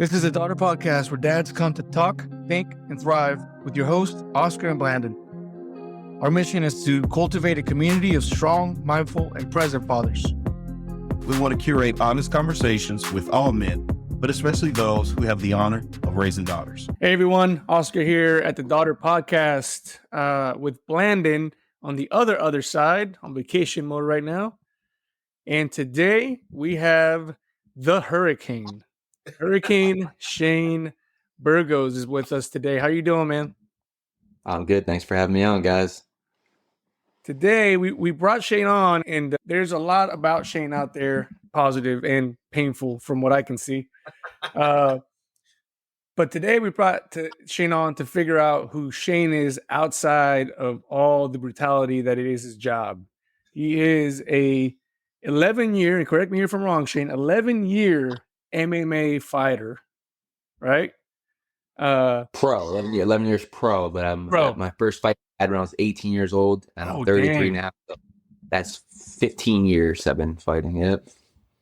This is a daughter podcast where dads come to talk, think, and thrive with your hosts, Oscar and Blandon. Our mission is to cultivate a community of strong, mindful, and present fathers. We want to curate honest conversations with all men, but especially those who have the honor of raising daughters. Hey everyone, Oscar here at the Daughter Podcast with Blandon on the other side, on vacation mode right now. And today we have the Hurricane Shane Burgos is with us today. How you doing, man? I'm good. Thanks for having me on, guys. Today, we brought Shane on, and there's a lot about Shane out there, positive and painful from what I can see. But today, we brought Shane on to figure out who Shane is outside of all the brutality that it is his job. He is a 11-year, and correct me if I'm wrong, Shane, 11-year MMA fighter, right? Pro, 11 years pro, but I'm my first fight I had when I was 18 years old, and I'm 33 now. So that's 15 years I've been fighting. Yep.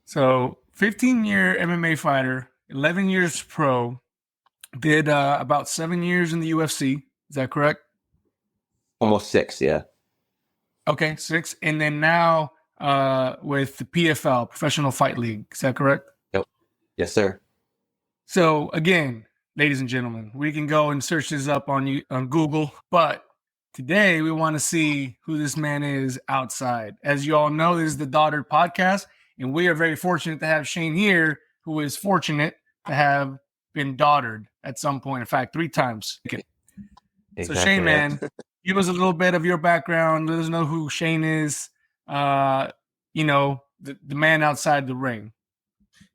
So 15-year MMA fighter, 11 years pro, did about 7 years in the UFC. Is that correct? Almost 6, yeah. Okay, 6, and then now with the PFL, Professional Fight League. Is that correct? Yep. Yes, sir. So again, ladies and gentlemen, we can go and search this up on Google, but today we want to see who this man is outside. As you all know, this is the Daughter Podcast, and we are very fortunate to have Shane here, who is fortunate to have been daughtered at some point. In fact, 3 times. Okay. Exactly. So Shane, man, give us a little bit of your background. Let us know who Shane is. The man outside the ring.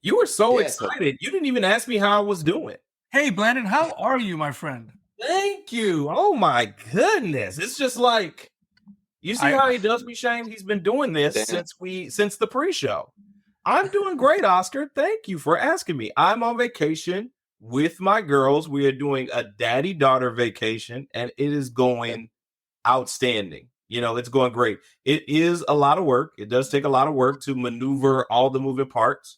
You were so excited. You didn't even ask me how I was doing. Hey, Blandon, how are you, my friend? Thank you. Oh, my goodness. It's just like, you see how he does me, Shane? He's been doing this since the pre-show. I'm doing great, Oscar. Thank you for asking me. I'm on vacation with my girls. We are doing a daddy-daughter vacation, and it is going outstanding. It's going great. It is a lot of work. It does take a lot of work to maneuver all the moving parts.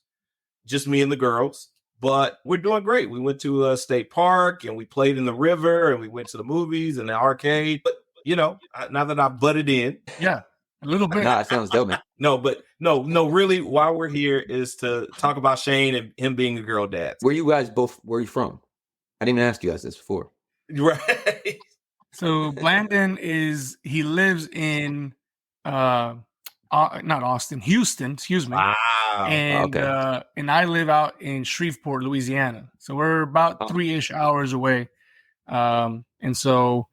Just me and the girls. But we're doing great. We went to a state park and we played in the river and we went to the movies and the arcade. But, now that I butted in. Yeah, a little bit. Nah, it sounds dope, man. No, really, why we're here is to talk about Shane and him being a girl dad. Where you from? I didn't even ask you guys this before. Right. So Blandon he lives in, not Austin, Houston, excuse me. Wow. And and I live out in Shreveport, Louisiana. So we're about 3-ish hours away. And so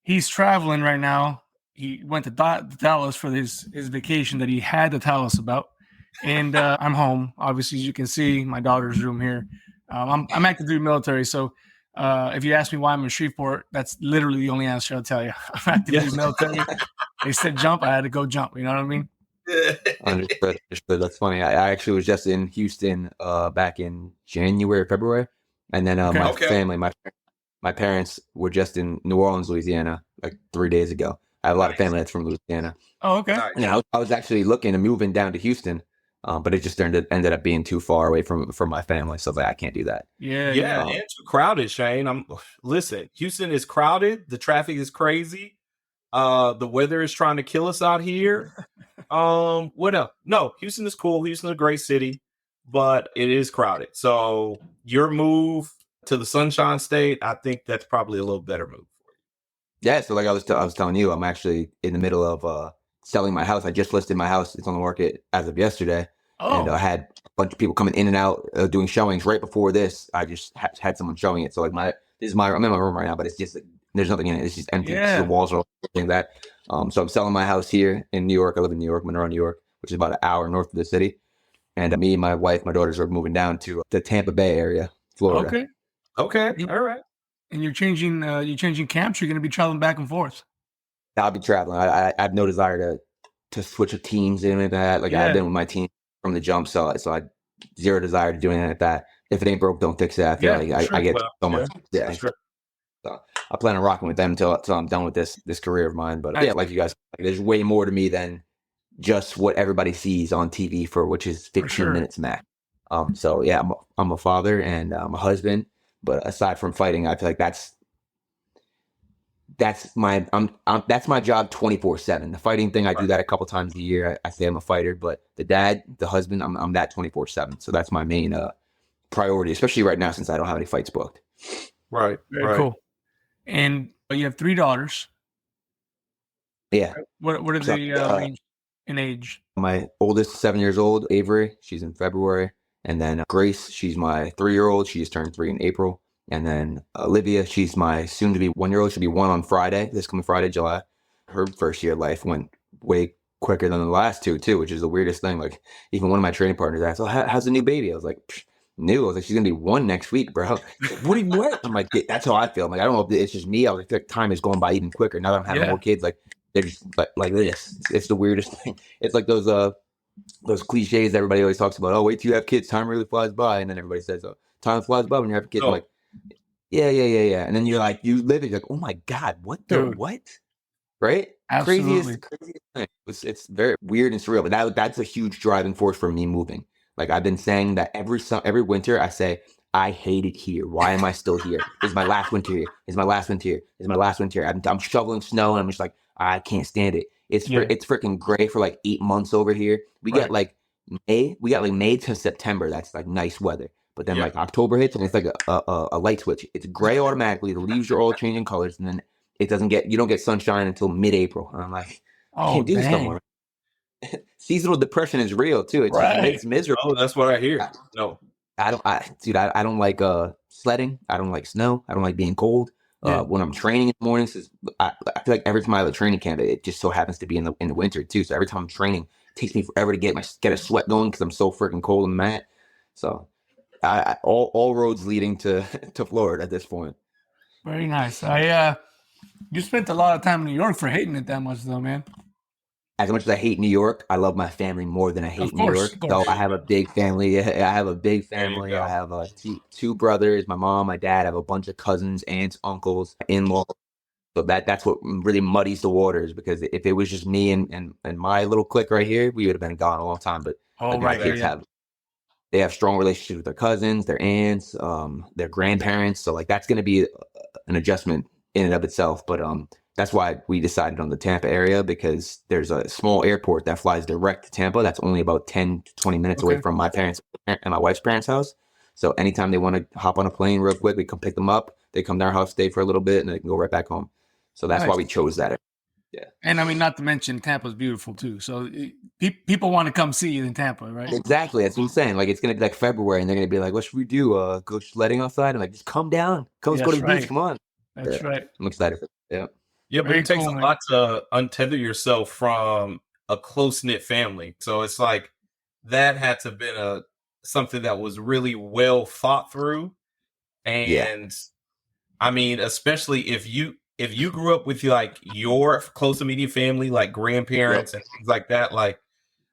he's traveling right now. He went to Dallas for his vacation that he had to tell us about. And I'm home. Obviously, as you can see, my daughter's room here. I'm active duty military. So if you ask me why I'm in Shreveport, that's literally the only answer I'll tell you. I'm active duty military. They said jump, I had to go jump. You know what I mean? Understood. That's funny. I actually was just in Houston back in January, February, and then my family, my parents were just in New Orleans, Louisiana, like 3 days ago. I have a lot of family that's from Louisiana. Oh, okay. Yeah, I was actually looking at moving down to Houston, but it just ended up being too far away from my family, so I can't do that. Yeah, and too crowded, Shane. Listen, Houston is crowded. The traffic is crazy. The weather is trying to kill us out here. What else? No, Houston is cool. Houston is a great city, but it is crowded. So your move to the Sunshine State, I think that's probably a little better move for you. Yeah. So like I was telling you, I'm actually in the middle of selling my house. I just listed my house. It's on the market as of yesterday. Oh. And I had a bunch of people coming in and out doing showings right before this. I just had someone showing it. So like I'm in my room right now, but it's just there's nothing in it. It's just empty. Yeah. The walls are like that. So I'm selling my house here in New York. I live in New York, Monroe, New York, which is about an hour north of the city. And me, my wife, my daughters are moving down to the Tampa Bay area, Florida. Okay. All right. And you're changing camps. You're going to be traveling back and forth. I'll be traveling. I have no desire to switch of teams and anything like that. Like I've been with my team from the jump, so I zero desire to do anything like that. If it ain't broke, don't fix it. I feel I get so much. Yeah. Sure. So I plan on rocking with them until I'm done with this career of mine. But like you guys, there's way more to me than just what everybody sees on TV which is 15 minutes max. So yeah, I'm a father and I'm a husband. But aside from fighting, I feel like that's my job 24/7. The fighting thing, I do that a couple times a year. I say I'm a fighter, but the husband, I'm that 24/7. So that's my main priority, especially right now since I don't have any fights booked. Right. Very cool. And you have 3 daughters. Yeah. What are they range in age? My oldest, 7 years old, Avery. She's in February, and then Grace. She's my 3-year-old. She just turned 3 in April. And then Olivia. She's my soon-to-be 1-year-old. She'll be 1 on Friday. This coming Friday, July. Her first year of life went way quicker than the last two too, which is the weirdest thing. Like even one of my training partners asked, "Oh, how's the new baby?" I was like, "New." I was like, "She's gonna be 1 next week, bro." What do you what? I'm like, that's how I feel. I'm like, I don't know if it's just me. I was like, time is going by even quicker now that I'm having more kids. Like they're just like this. It's the weirdest thing. It's like those cliches everybody always talks about. Oh, wait till you have kids, time really flies by, and then everybody says, "Oh, time flies by when you have kids." I'm like, yeah. And then you're like, you live it. You're like, oh my god, what the what? Right? Absolutely. Craziest thing. It's very weird and surreal, but that's a huge driving force for me moving. Like I've been saying that every winter I say, I hate it here. Why am I still here? This is my last winter here. This is my last winter here. This is my last winter here. I'm shoveling snow and I'm just like, I can't stand it. It's freaking gray for like 8 months over here. We get like May to September. That's like nice weather. But then like October hits and it's like a light switch. It's gray automatically. The leaves are all changing colors, and then you don't get sunshine until mid-April. And I'm like, I can't do this no more. Seasonal depression is real too. It's miserable. Oh, that's what I hear. No, I don't like sledding. I don't like snow. I don't like being cold. When I'm training in the mornings, I feel like every time I have a training camp, it just so happens to be in the winter too. So every time I'm training, it takes me forever to get a sweat going because I'm so freaking cold and mad. So all roads leading to Florida at this point. Very nice. You spent a lot of time in New York for hating it that much, though, man. As much as I hate New York, I love my family more than I hate New York. So I have a big family. I have two brothers, my mom, my dad. I have a bunch of cousins, aunts, uncles, in-laws. So that's what really muddies the waters, because if it was just me and my little clique right here, we would have been gone a long time. But my kids have strong relationships with their cousins, their aunts, their grandparents. So like that's going to be an adjustment in and of itself. But that's why we decided on the Tampa area, because there's a small airport that flies direct to Tampa. That's only about 10 to 20 minutes away from my parents and my wife's parents' house. So anytime they want to hop on a plane real quick, we come pick them up. They come to our house, stay for a little bit, and they can go right back home. So that's why we chose that. Yeah. And I mean, not to mention Tampa's beautiful too. So people want to come see you in Tampa, right? Exactly. That's what I'm saying. Like it's going to be like February and they're going to be like, what should we do? Go sledding outside? And like, just come down. Let's go to the beach. Come on. That's right. I'm excited for that. Yeah, but it takes a lot to untether yourself from a close-knit family. So it's like that had to have been something that was really well thought through. And I mean, especially if you grew up with like your close immediate family, like grandparents and things like that. Like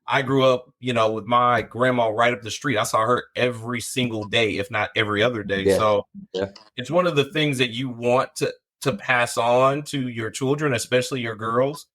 I grew up, with my grandma right up the street. I saw her every single day, if not every other day. Yeah. So it's one of the things that you want to pass on to your children, especially your girls.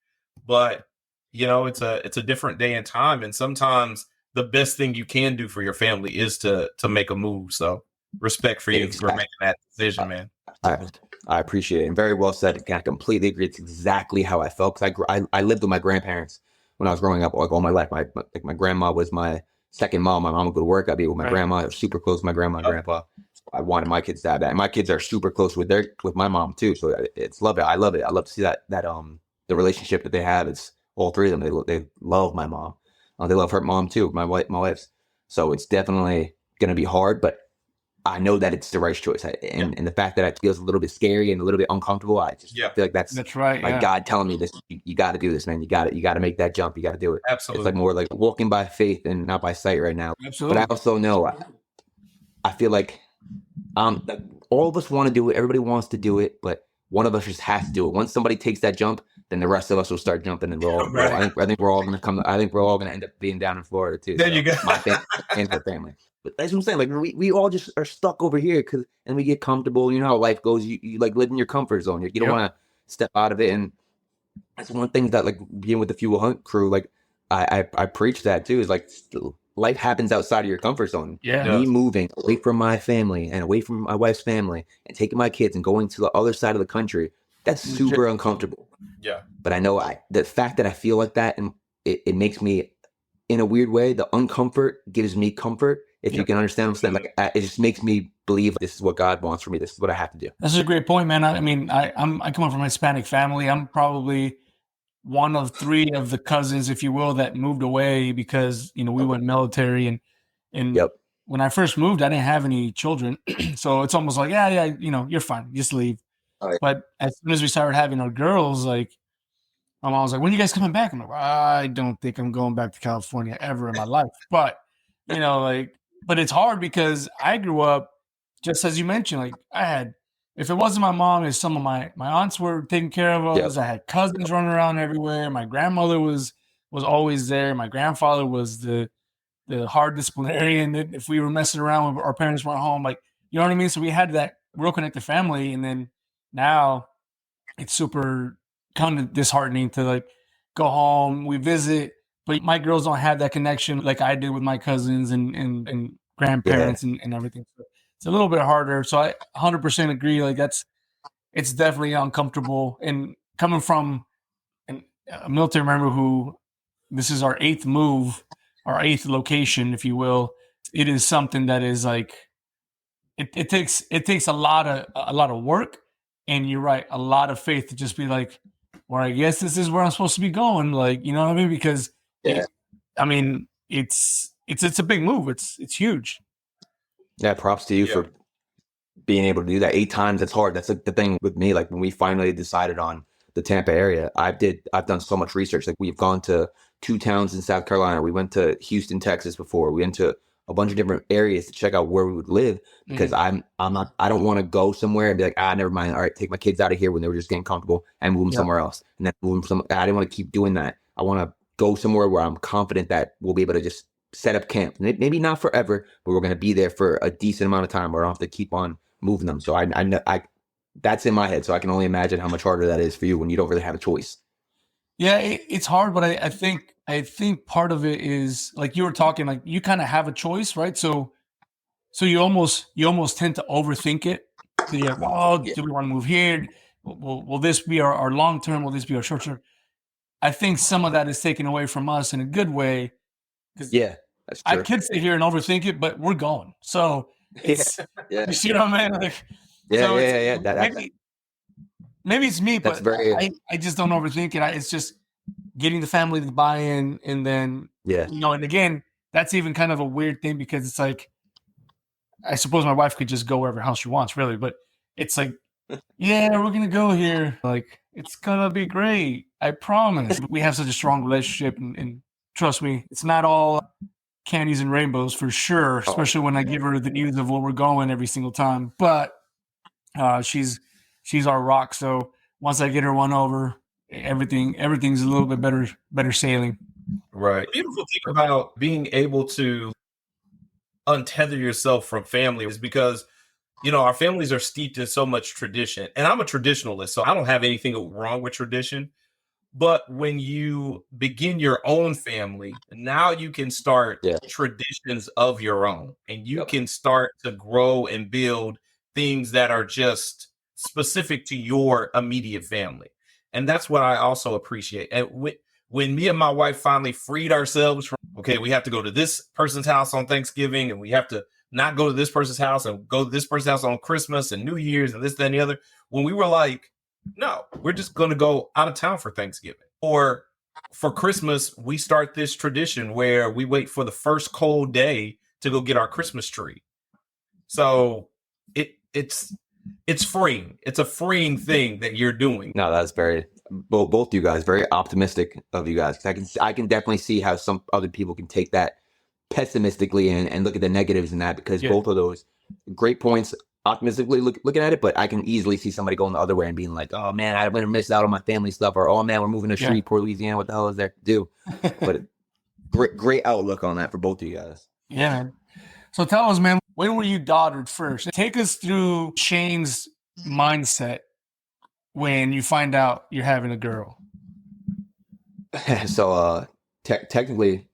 But it's a different day and time, and sometimes the best thing you can do for your family is to make a move. So respect for you for making that decision, man. I appreciate it, and very well said. I completely agree. It's exactly how I felt, because I lived with my grandparents when I was growing up, like all my life. My grandma was my second mom. My mom would go to work. I'd be with my grandma. I was super close with my grandma and grandpa. I wanted my kids to have that. And my kids are super close with my mom too. So it's love it. I love it. I love to see that the relationship that they have. It's all three of them. They love my mom. They love her mom too. My wife's. So it's definitely gonna be hard, but I know that it's the right choice. And the fact that it feels a little bit scary and a little bit uncomfortable, I just feel like that's right. Like God telling me this. You got to do this, man. You got to make that jump. You got to do it. Absolutely. It's like more like walking by faith and not by sight right now. Absolutely. But I also know I feel like all of us want to do it. Everybody wants to do it, but one of us just has to do it. Once somebody takes that jump, then the rest of us will start jumping, and I think we're all going to come. I think we're all going to end up being down in Florida too. There you go. My family and her family. But that's what I'm saying. Like we all just are stuck over here and we get comfortable. You know how life goes. You like live in your comfort zone. You don't want to step out of it. And that's one thing that, like, being with the Fuel Hunt crew, like I preach that too, is like life happens outside of your comfort zone. Yeah. Me moving away from my family and away from my wife's family and taking my kids and going to the other side of the country, that's super uncomfortable. Yeah. But I know the fact that I feel like that, and it makes me, in a weird way, the uncomfort gives me comfort. If you can understand what I'm saying, like it just makes me believe this is what God wants for me. This is what I have to do. That's a great point, man. I mean, I come from a Hispanic family. I'm probably one of 3 of the cousins, if you will, that moved away because, you know, we went military, and when I first moved, I didn't have any children. So it's almost like, yeah, you know, you're fine. Just leave. But as soon as we started having our girls, like, my mom was like, when are you guys coming back? I'm like, I don't think I'm going back to California ever in my life. But, you know, like, but it's hard because I grew up, just as you mentioned, like if it wasn't my mom, if some of my aunts were taking care of us, I had cousins running around everywhere. My grandmother was always there. My grandfather was the hard disciplinarian. If we were messing around when our parents weren't home, like, you know what I mean? So we had that real connected family. And then now it's super kind of disheartening to like go home, we visit, but my girls don't have that connection like I did with my cousins and grandparents and everything. So it's a little bit harder. So I 100% agree. Like it's definitely uncomfortable. And coming from a military member who this is our 8th move, our 8th location, if you will, it is something that is like, it takes a lot of work. And you're right, a lot of faith to just be like, well, I guess this is where I'm supposed to be going. Like, you know what I mean? Because I mean, it's a big move. It's huge. Yeah, props to you for being able to do that 8 times. It's hard. That's like the thing with me. Like when we finally decided on the Tampa area, I've done so much research. Like we've gone to 2 towns in South Carolina. We went to Houston, Texas before. We went to a bunch of different areas to check out where we would live because I don't want to go somewhere and be like, never mind. All right, take my kids out of here when they were just getting comfortable and move them somewhere else. And then move them I didn't want to keep doing that. I want to go somewhere where I'm confident that we'll be able to just set up camp. Maybe not forever, but we're going to be there for a decent amount of time where I don't have to keep on moving them. So I know that's in my head. So I can only imagine how much harder that is for you when you don't really have a choice. Yeah, it's hard, but I think part of it is like you were talking, like you kind of have a choice, right? So you almost tend to overthink it. So you're like, oh, do we want to move here? Will this be our long term? Will this be our short term? I think some of that is taken away from us in a good way. That's true. I could sit here and overthink it, but we're going. So it's you see what I mean? Like, Maybe it's me, but I just don't overthink it. It's just getting the family to buy in, and then you know. And again, that's even kind of a weird thing because it's like, I suppose my wife could just go wherever house she wants, really, but it's like, yeah, we're gonna go here. Like, it's gonna be great. I promise. We have such a strong relationship, and trust me, it's not all candies and rainbows for sure. Especially when I give her the news of where we're going every single time. But she's our rock. So once I get her won over, everything's a little bit better sailing. Right. The beautiful thing about being able to untether yourself from family is because, you know, our families are steeped in so much tradition. And I'm a traditionalist, so I don't have anything wrong with tradition. But when you begin your own family, now you can start traditions of your own, and you can start to grow and build things that are just specific to your immediate family. And that's what I also appreciate. And when me and my wife finally freed ourselves from, okay, we have to go to this person's house on Thanksgiving, and we have to not go to this person's house and go to this person's house on Christmas and New Year's and this, that, and the other. When we were like, no, we're just going to go out of town for Thanksgiving. Or for Christmas, we start this tradition where we wait for the first cold day to go get our Christmas tree. So it's freeing. It's a freeing thing that you're doing. No, that's both you guys, very optimistic of you guys. I can definitely see how some other people can take that pessimistically and look at the negatives in that, because both of those great points, optimistically looking at it, but I can easily see somebody going the other way and being like, oh man, I'm going to miss out on my family stuff, or oh man, we're moving to Shreveport, Louisiana. What the hell is there to do? But great outlook on that for both of you guys. Yeah, man. So tell us, man, when were you daughtered first? Take us through Shane's mindset when you find out you're having a girl. So technically,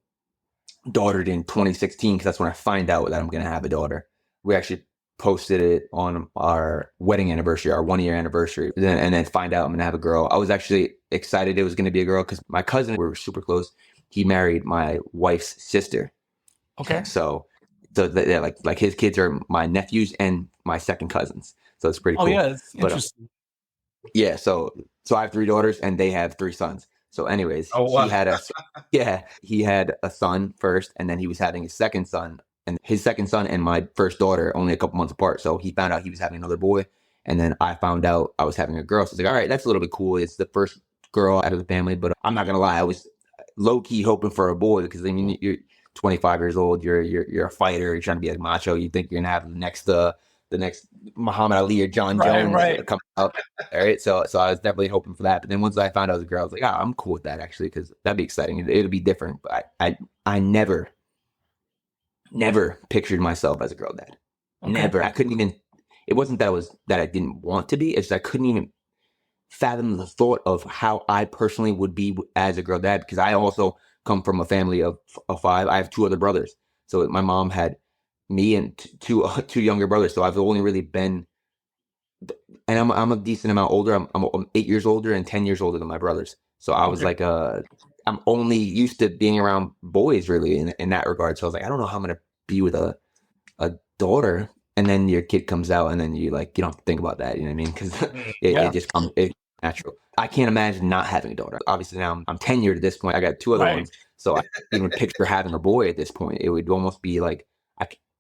daughtered in 2016 because that's when I find out that I'm going to have a daughter. We actually posted it on our wedding anniversary, our 1 year anniversary, and then find out I'm going to have a girl. I was actually excited it was going to be a girl because my cousin, we were super close. He married my wife's sister. Okay. So they're like his kids are my nephews and my second cousins. So it's pretty cool. Oh yeah, it's interesting. Yeah, so I have 3 daughters and they have 3 sons. So anyways, wow. he had a son first, and then he was having his second son, and his second son and my first daughter only a couple months apart. So he found out he was having another boy, and then I found out I was having a girl. So it's like, all right, that's a little bit cool. It's the first girl out of the family, but I'm not gonna lie, I was low key hoping for a boy because I mean you're 25 years old, you're a fighter, you're trying to be like macho, you think you're gonna have the next Muhammad Ali or John Jones come out. All right. So I was definitely hoping for that. But then once I found out it was a girl, I was like, I'm cool with that actually, because that'd be exciting. It'll be different. But I never pictured myself as a girl dad. Okay. Never. I couldn't even, it wasn't that I didn't want to be, it's I couldn't even fathom the thought of how I personally would be as a girl dad, because I also come from a family of 5. I have 2 other brothers. So my mom had me and two younger brothers. So I've only really been, and I'm a decent amount older. I'm 8 years older and 10 years older than my brothers. So I was like, I'm only used to being around boys really in that regard. So I was like, I don't know how I'm going to be with a daughter. And then your kid comes out and then you don't have to think about that. You know what I mean? Because it just comes natural. I can't imagine not having a daughter. Obviously now I'm tenured at this point. I got 2 other ones. So I even picture having a boy at this point. It would almost be like,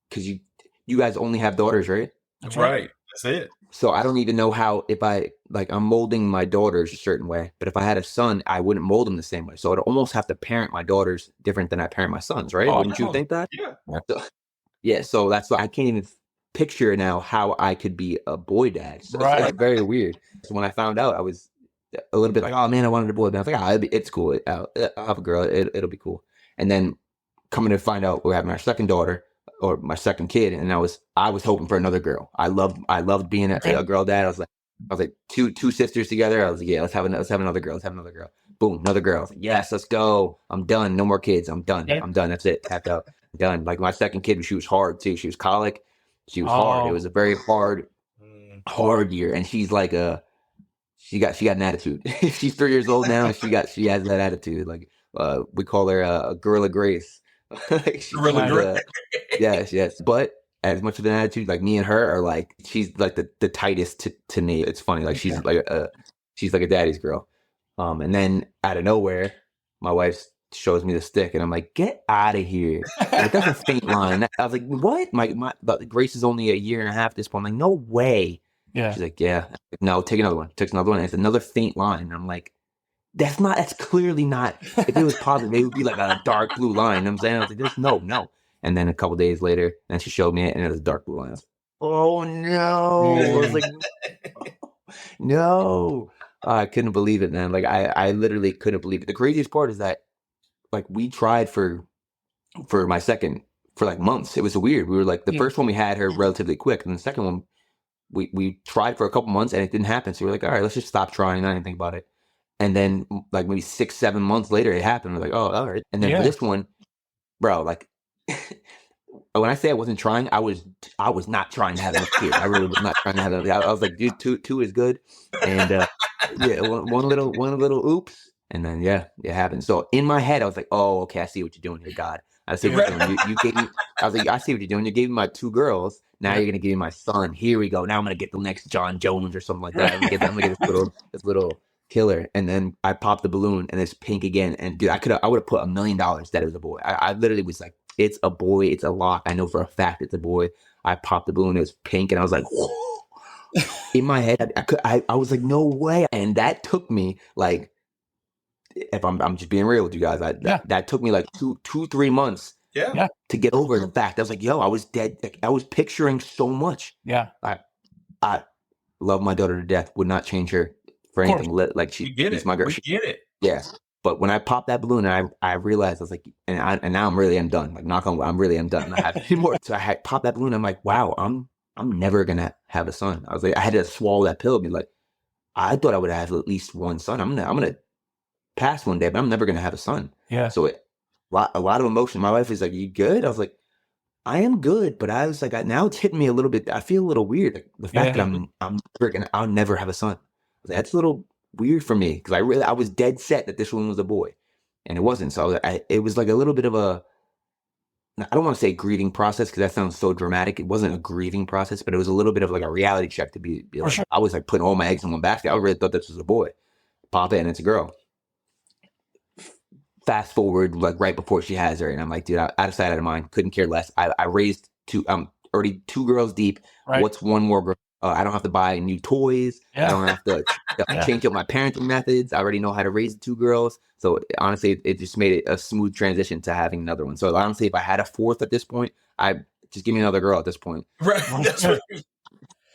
because you guys only have daughters, right? That's right. That's it. So I don't even know how, if I'm molding my daughters a certain way, but if I had a son, I wouldn't mold them the same way. So I'd almost have to parent my daughters different than I parent my sons, right? Wouldn't you think that? Yeah. So that's why I can't even picture now how I could be a boy dad. So it's like very weird. So when I found out, I was a little bit like, oh man, I wanted a boy. But I was like, it's cool. I'll have a girl. It'll be cool. And then coming to find out we're having our second daughter, or my second kid, and I was hoping for another girl. I loved being a girl dad. I was like two sisters together. I was like, yeah, let's have another girl. Boom, another girl. I was like, yes, let's go. I'm done. No more kids. I'm done. I'm done. That's it. Tapped out. Done. Like my second kid, she was hard too. She was colic. She was hard. It was a very hard year. And she's like she got an attitude. She's 3 years old now, and she has that attitude. Like we call her a Gorilla Grace. Yes. But as much of an attitude, like me and her are like, she's like the tightest to me. It's funny. Like she's like a daddy's girl. And then out of nowhere, my wife shows me the stick, and I'm like, get out of here. Like, that's a faint line. I was like, what? But Grace is only 1.5 years at this point. I'm like, no way. Yeah. She's like, yeah. No, take another one. Takes another one. And it's another faint line. And I'm like, that's clearly not, if it was positive, it would be like a dark blue line. You know what I'm saying? I was like, there's no. And then a couple days later, then she showed me it, and it was a dark blue line. I was like, oh no. I was like, no. I couldn't believe it, man. Like I literally couldn't believe it. The craziest part is that like we tried for my second for like months. It was weird. We were like, the first one we had her relatively quick, and the second one we tried for a couple months and it didn't happen. So we were like, all right, let's just stop trying. I didn't think about it. And then like maybe 6-7 months later, it happened. We're like, oh, all right. And then for this one, bro, like when I say I wasn't trying, I was not trying to have a kid. I really was not trying to have a. I was like, dude, two is good. And one little oops. And then it happened. So in my head, I was like, "Oh, okay, I see what you're doing here, God. I see what you're doing. You gave me." I was like, "I see what you're doing. You gave me my 2 girls. Now you're gonna give me my son. Here we go. Now I'm gonna get the next John Jones or something like that. I'm gonna get this little killer." And then I popped the balloon, and it's pink again. And dude, I would have put $1 million that it was a boy. I literally was like, "It's a boy. It's a lock. I know for a fact it's a boy." I popped the balloon. It was pink, and I was like, "Whoa." In my head, I was like, "No way!" And that took me like. If I'm just being real with you guys, that took me like 2-3 months to get over the fact. I was like, yo, I was dead. Like, I was picturing so much. Yeah. I love my daughter to death. Would not change her for anything. Like she's my girl. We get it. Yeah. But when I popped that balloon, I realized I was like, and now I'm really am done. Like knock on wood, I'm really am done. I have anymore. So I had popped that balloon. I'm like, wow, I'm never gonna have a son. I was like, I had to swallow that pill and be like, I thought I would have at least one son. I'm gonna pass one day, but I'm never going to have a son. Yeah. So a lot of emotion. My wife is like, "You good?" I was like, "I am good," but I was like, now it's hitting me a little bit. I feel a little weird. Like, the fact that I'm freaking, I'll never have a son. That's a little weird for me because I was dead set that this one was a boy, and it wasn't. So it was like a little bit of a, I don't want to say grieving process because that sounds so dramatic. It wasn't a grieving process, but it was a little bit of like a reality check to be like, sure. I was like putting all my eggs in one basket. I really thought this was a boy. Pop it, and it's a girl. Fast forward, like right before she has her, and I'm like, dude, out of sight, out of mind. Couldn't care less. I raised two. I'm already 2 girls deep. Right. What's one more girl? I don't have to buy new toys. I don't have to change up my parenting methods. I already know how to raise 2 girls. So honestly, it just made it a smooth transition to having another one. So honestly, if I had a 4th at this point, I just give me another girl at this point. Right. That's right.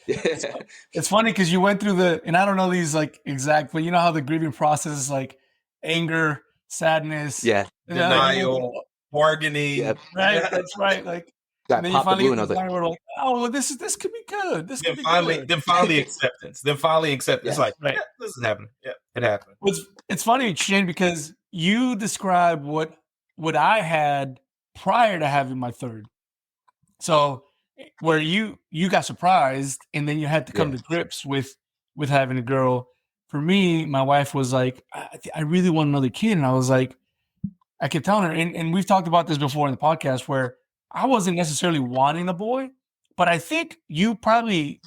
It's funny because you went through and I don't know these like exact, but you know how the grieving process is like anger, sadness, denial, bargaining. Right, that's right. Like, and then you finally get to the point where like, oh, well, this could be good. This could be good. Then finally acceptance. It's like, this is happening. Yeah, it happened. It's funny, Shane, because you described what I had prior to having my 3rd. So where you got surprised and then you had to come to grips with having a girl. For me, my wife was like, I really want another kid. And I was like, I kept telling her, and we've talked about this before in the podcast, where I wasn't necessarily wanting a boy, but I think you probably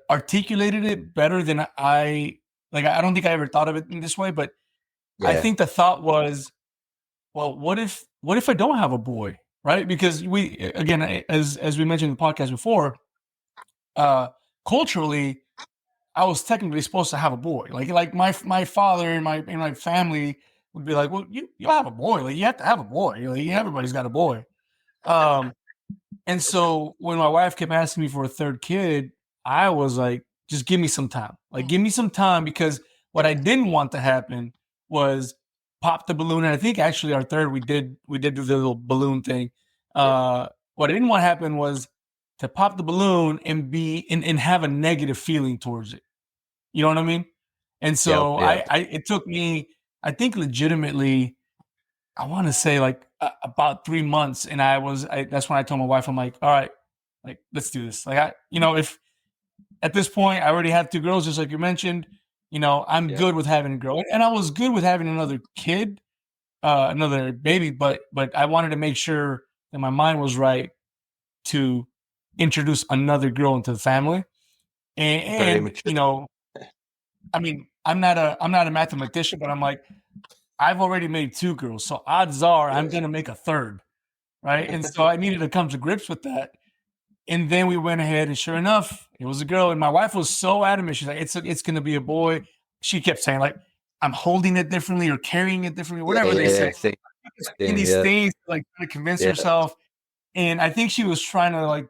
articulated it better than I don't think I ever thought of it in this way, but I think the thought was, well, what if I don't have a boy, right? Because we, again, as we mentioned in the podcast before, culturally, I was technically supposed to have a boy. Like my father and my family would be like, well, you have a boy. Like, you have to have a boy. Like, everybody's got a boy. And so when my wife kept asking me for a 3rd kid, I was like, just give me some time. Like, give me some time, because what I didn't want to happen was pop the balloon. And I think actually our 3rd, we did do the little balloon thing. What I didn't want to happen was to pop the balloon and and have a negative feeling towards it. You know what I mean? And so it took me, I think legitimately, I want to say like about 3 months. And that's when I told my wife, I'm like, all right, like, let's do this. Like, if at this point I already have 2 girls, just like you mentioned, I'm good with having a girl. And I was good with having another kid, another baby, but I wanted to make sure that my mind was right to introduce another girl into the family. And I mean, I'm not a mathematician, but I'm like, I've already made 2 girls, so odds are I'm going to make a 3rd, right? And so I needed to come to grips with that. And then we went ahead, and sure enough, it was a girl. And my wife was so adamant. She's like, it's going to be a boy. She kept saying, like, I'm holding it differently or carrying it differently, whatever they say. In these things, like, trying to convince herself. And I think she was trying to like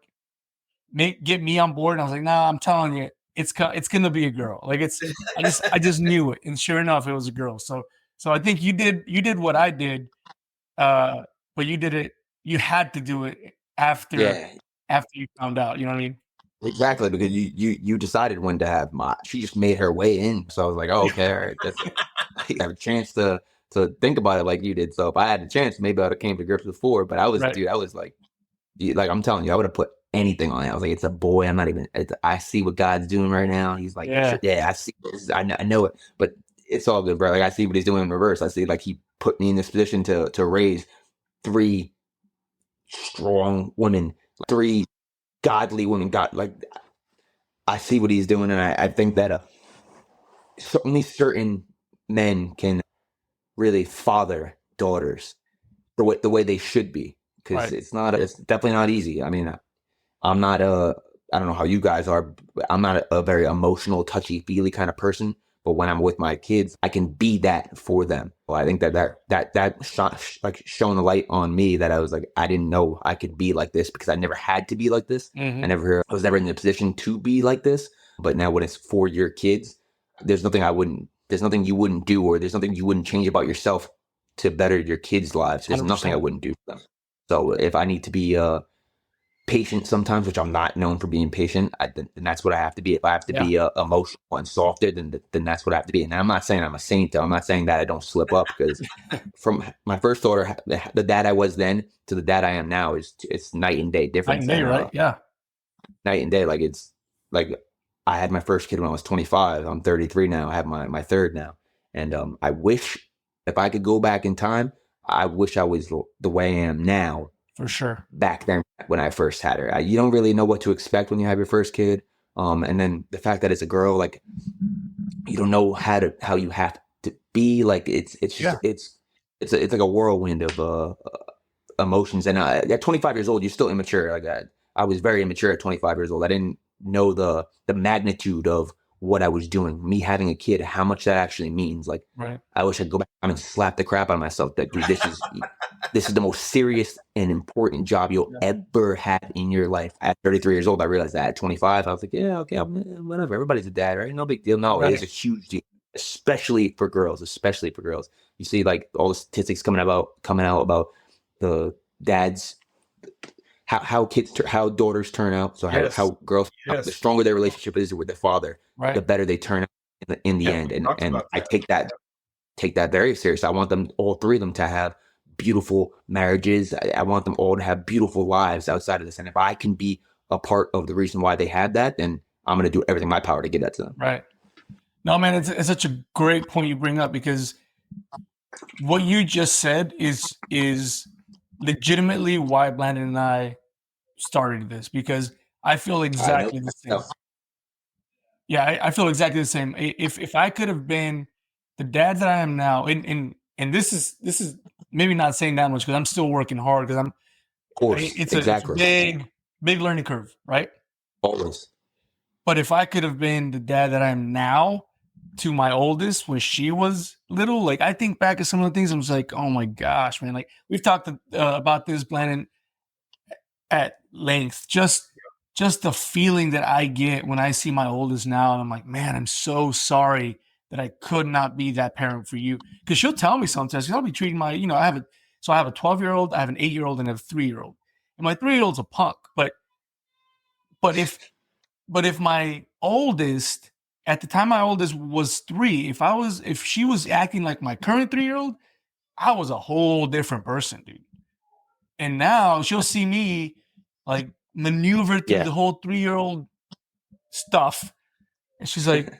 get me on board. And I was like, nah, I'm telling you, it's going to be a girl. Like, I just knew it. And sure enough, it was a girl. So I think you did what I did, but you did it. You had to do it after you found out. You know what I mean? Exactly, because you decided when to have she just made her way in. So I was like, oh, okay, all right. I have a chance to think about it like you did. So if I had a chance, maybe I would have came to grips before. But I was, dude, I was like I'm telling you, I would have put anything on it. I was like, it's a boy. I'm not even. I see what God's doing right now. He's like, I see this. I know it, but it's all good, bro. Like, I see what he's doing in reverse. I see, like, he put me in this position to raise 3 strong women, 3 godly women. I see what he's doing, and I think that only certain men can really father daughters the way they should be, because it's definitely not easy. I mean, I'm not I don't know how you guys are, but I'm not a very emotional, touchy-feely kind of person. But when I'm with my kids, I can be that for them. Well, I think that shot, like, shone the light on me that I was like, I didn't know I could be like this because I never had to be like this. Mm-hmm. I was never in the position to be like this. But now when it's for your kids, there's nothing you wouldn't do, or there's nothing you wouldn't change about yourself to better your kids' lives. There's 100%. Nothing I wouldn't do for them. So if I need to be patient sometimes, which I'm not known for being patient. Then that's what I have to be. If I have to be emotional and softer, then that's what I have to be. And I'm not saying I'm a saint, though. I'm not saying that I don't slip up, because from my first daughter, the dad I was then to the dad I am now it's night and day difference. Night and day, right? Yeah. Night and day. Like, it's like I had my first kid when I was 25. I'm 33 now. I have my third now. And I wish, if I could go back in time, I wish I was the way I am now. For sure. Back then when I first had her. You don't really know what to expect when you have your first kid. And then the fact that it's a girl, like, you don't know how you have to be. Like, it's like a whirlwind of emotions. And at 25 years old, you're still immature. Like, I was very immature at 25 years old. I didn't know the magnitude of what I was doing. Me having a kid, how much that actually means. Like, right. I wish I'd go back and slap the crap out of myself. That, dude, this is the most serious and important job you'll ever have in your life. At 33 years old, I realized that. At 25, I was like, yeah, okay, whatever. Everybody's a dad, right? No big deal. No, right. It is a huge deal, especially for girls. You see, like, all the statistics coming out about the dads, how daughters turn out. So how girls, the stronger their relationship is with their father, right, the better they turn out in the end. And I take that very serious. I want them, all three of them, to have beautiful marriages. I want them all to have beautiful lives outside of this. And if I can be a part of the reason why they have that, then I'm going to do everything in my power to give that to them. Right. No, man, it's such a great point you bring up, because what you just said is legitimately why Blandon and I started this, because I feel exactly the same. Yeah, I feel exactly the same. If I could have been the dad that I am now, and this is maybe not saying that much, because I'm still working hard, because it's a big learning curve, right? Always. But if I could have been the dad that I am now to my oldest when she was little, like, I think back at some of the things, I was like, oh my gosh, man. Like, we've talked about this, Blandon, at length. Just the feeling that I get when I see my oldest now, and I'm like, man, I'm so sorry that I could not be that parent for you. Because she'll tell me sometimes, I'll be treating my, I have a 12-year-old, I have an 8-year-old, and I have a 3-year-old. And my 3-year-old's a punk, but if my oldest, at the time my oldest was 3, if she was acting like my current 3-year-old, I was a whole different person, dude. And now she'll see me like maneuver through the whole 3-year-old stuff, and she's like,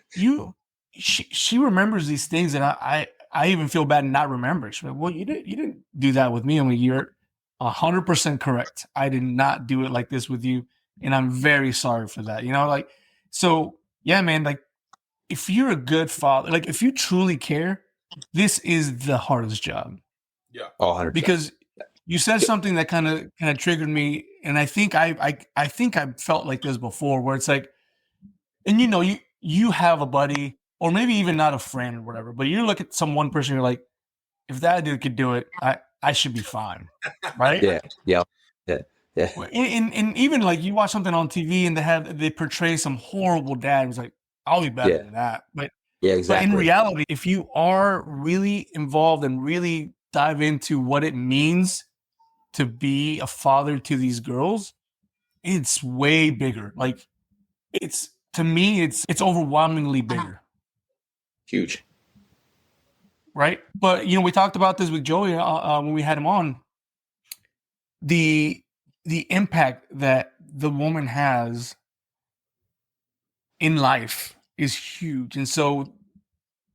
she remembers these things, and I even feel bad not remembering. She's like, well, you didn't do that with me. I'm like, you're 100% correct. I did not do it like this with you, and I'm very sorry for that. Like, so yeah, man. Like, if you're a good father, like, if you truly care, this is the hardest job. Yeah, 100%. Because you said something that kind of triggered me, and I think I felt like this before, where it's like, and you have a buddy, or maybe even not a friend or whatever, but you look at one person, you're like, if that dude could do it, I should be fine, right? Yeah. And even like you watch something on TV and they portray some horrible dad, and it's like, I'll be better than that. But exactly. But in reality, if you are really involved and really dive into what it means to be a father to these girls, it's way bigger. Like, to me, it's overwhelmingly bigger. Huge. Right? But, we talked about this with Joey when we had him on. The impact that the woman has in life is huge. And so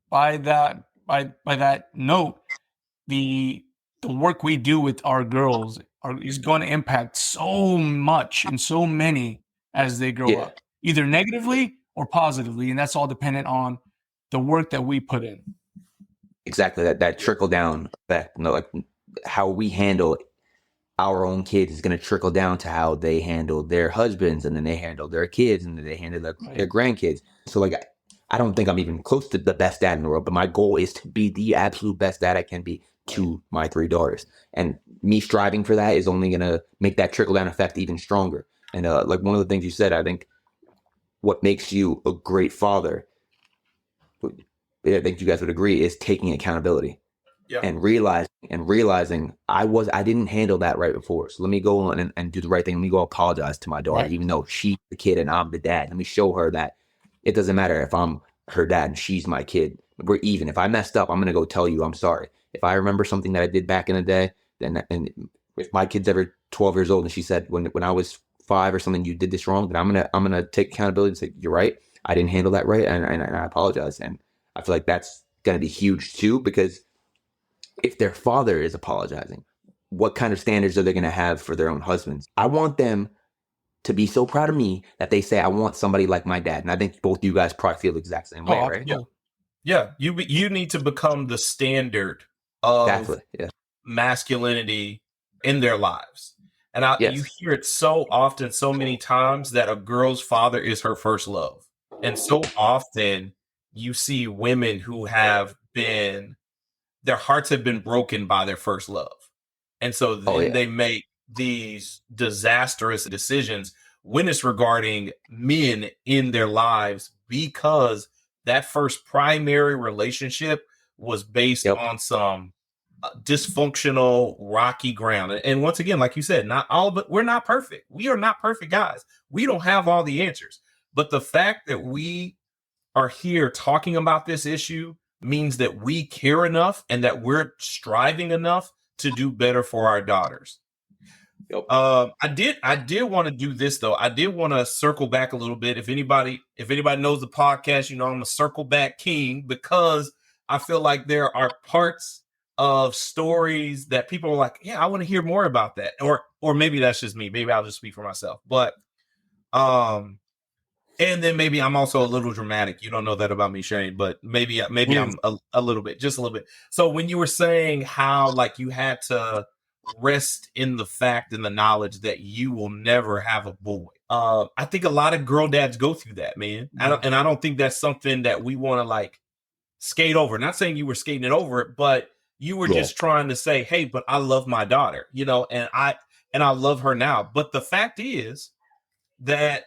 by that note, the work we do with our girls is going to impact so much and so many as they grow up, either negatively or positively. And that's all dependent on the work that we put in. Exactly. That trickle down effect, like how we handle our own kids is going to trickle down to how they handle their husbands, and then they handle their kids, and then they handle their grandkids. So, like, I don't think I'm even close to the best dad in the world, but my goal is to be the absolute best dad I can be to my 3 daughters. And me striving for that is only going to make that trickle down effect even stronger. And like one of the things you said, I think what makes you a great father, I think you guys would agree, is taking accountability. and realizing I didn't handle that right before. So let me go on and do the right thing. Let me go apologize to my daughter, even though she's the kid and I'm the dad. Let me show her that it doesn't matter if I'm her dad and she's my kid. We're even. If I messed up, I'm going to go tell you I'm sorry. If I remember something that I did back in the day, then, and if my kid's ever 12 years old and she said when I was 5 or something, you did this wrong, then I'm gonna take accountability and say, you're right. I didn't handle that right. And I apologize. And I feel like that's going to be huge too, because if their father is apologizing, what kind of standards are they going to have for their own husbands? I want them to be so proud of me that they say, I want somebody like my dad. And I think both you guys probably feel the exact same way, right? Yeah. You need to become the standard of masculinity in their lives. And you hear it so often, so many times, that a girl's father is her first love. And so often you see women who have been, their hearts have been broken by their first love. And so then they make these disastrous decisions when it's regarding men in their lives, because that first primary relationship was based on some dysfunctional, rocky ground. And once again, like you said, not all, but we're not perfect. We are not perfect guys. We don't have all the answers. But the fact that we are here talking about this issue means that we care enough and that we're striving enough to do better for our daughters. I did want to do this though. I did want to circle back a little bit. If anybody knows the podcast, you know I'm a circle back king, because I feel like there are parts of stories that people are like, yeah, I want to hear more about that. Or maybe that's just me. Maybe I'll just speak for myself. But and then maybe I'm also a little dramatic. You don't know that about me, Shane, but maybe I'm a little bit, just a little bit. So when you were saying how like you had to rest in the fact and the knowledge that you will never have a boy, I think a lot of girl dads go through that, man. I don't think that's something that we want to like skate over. Not saying you were skating it over it, but you were just trying to say, hey, but I love my daughter, you know, and I love her now. But the fact is that,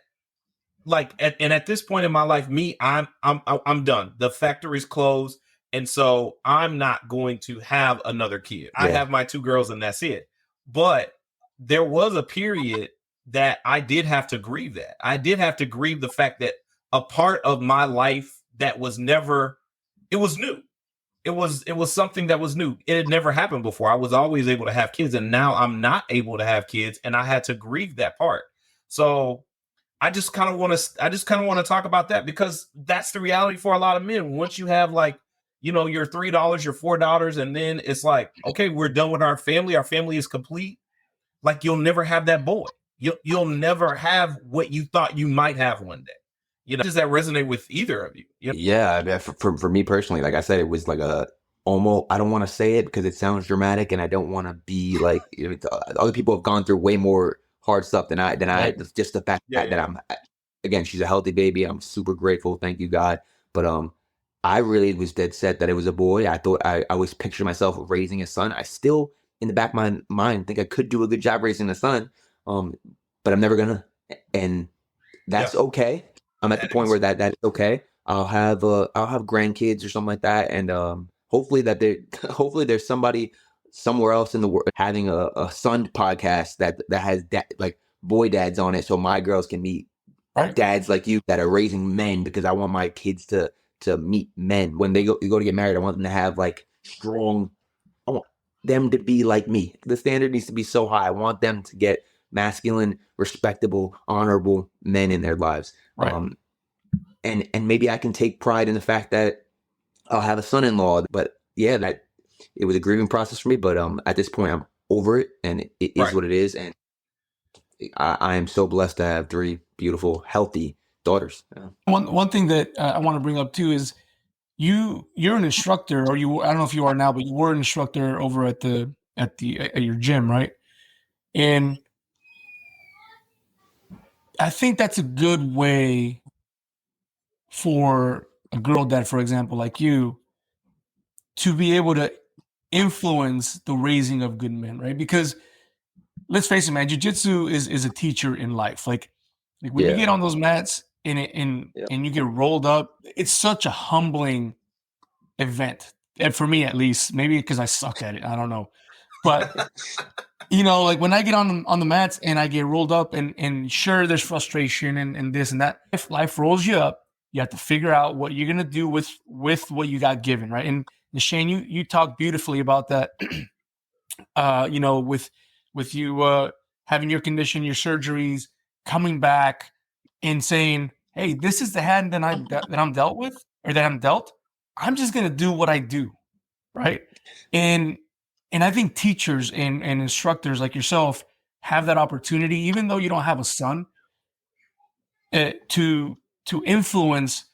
like, at this point in my life, I'm done. The factory's closed, and so I'm not going to have another kid. I have my 2 girls, and that's it. But there was a period that I did have to grieve that. I did have to grieve the fact that a part of my life that was never, it was new. It was something that was new. It had never happened before. I was always able to have kids, and now I'm not able to have kids, and I had to grieve that part. So I just kind of want to talk about that, because that's the reality for a lot of men. Once you have, like, you know, your $3, your $4, and then it's like, okay, we're done with our family. Our family is complete. Like, you'll never have that boy. You'll never have what you thought you might have one day. You know, does that resonate with either of you? You know? Yeah, I mean, for me personally, like I said, it was like almost, I don't want to say it because it sounds dramatic, and I don't want to be like, you know, other people have gone through way more hard stuff than I. Just the fact that I'm, again, she's a healthy baby. I'm super grateful. Thank you, God. But I really was dead set that it was a boy. I thought I always pictured myself raising a son. I still, in the back of my mind, think I could do a good job raising a son. But I'm never gonna, and that's okay. I'm at the point where that's okay. I'll have grandkids or something like that, and hopefully hopefully there's somebody somewhere else in the world having a son podcast that has like boy dads on it, so my girls can meet dads like you that are raising men, because I want my kids to meet men when they go to get married. I want them to have like strong. I want them to be like me. The standard needs to be so high. I want them to get masculine, respectable, honorable men in their lives. And maybe I can take pride in the fact that I'll have a son-in-law. But yeah, that it was a grieving process for me. But at this point, I'm over it, and it is what it is. And I am so blessed to have 3 beautiful, healthy daughters. Yeah. One thing that I want to bring up too is you're an instructor, or I don't know if you are now, but you were an instructor over at your gym, right? And I think that's a good way for a girl dad, for example, like you, to be able to influence the raising of good men, right? Because let's face it, man, jiu-jitsu is a teacher in life. Like when you get on those mats and you get rolled up, it's such a humbling event And for me, at least, maybe because I suck at it. I don't know. But, you know, like when I get on the mats and I get rolled up and sure, there's frustration and this and that. If life rolls you up, you have to figure out what you're going to do with what you got given. Right. And Shane, you talked beautifully about that, you know, with you having your condition, your surgeries, coming back and saying, hey, this is the hand that I'm dealt with or that I'm dealt. I'm just going to do what I do. Right. And I think teachers and instructors like yourself have that opportunity, even though you don't have a son, to influence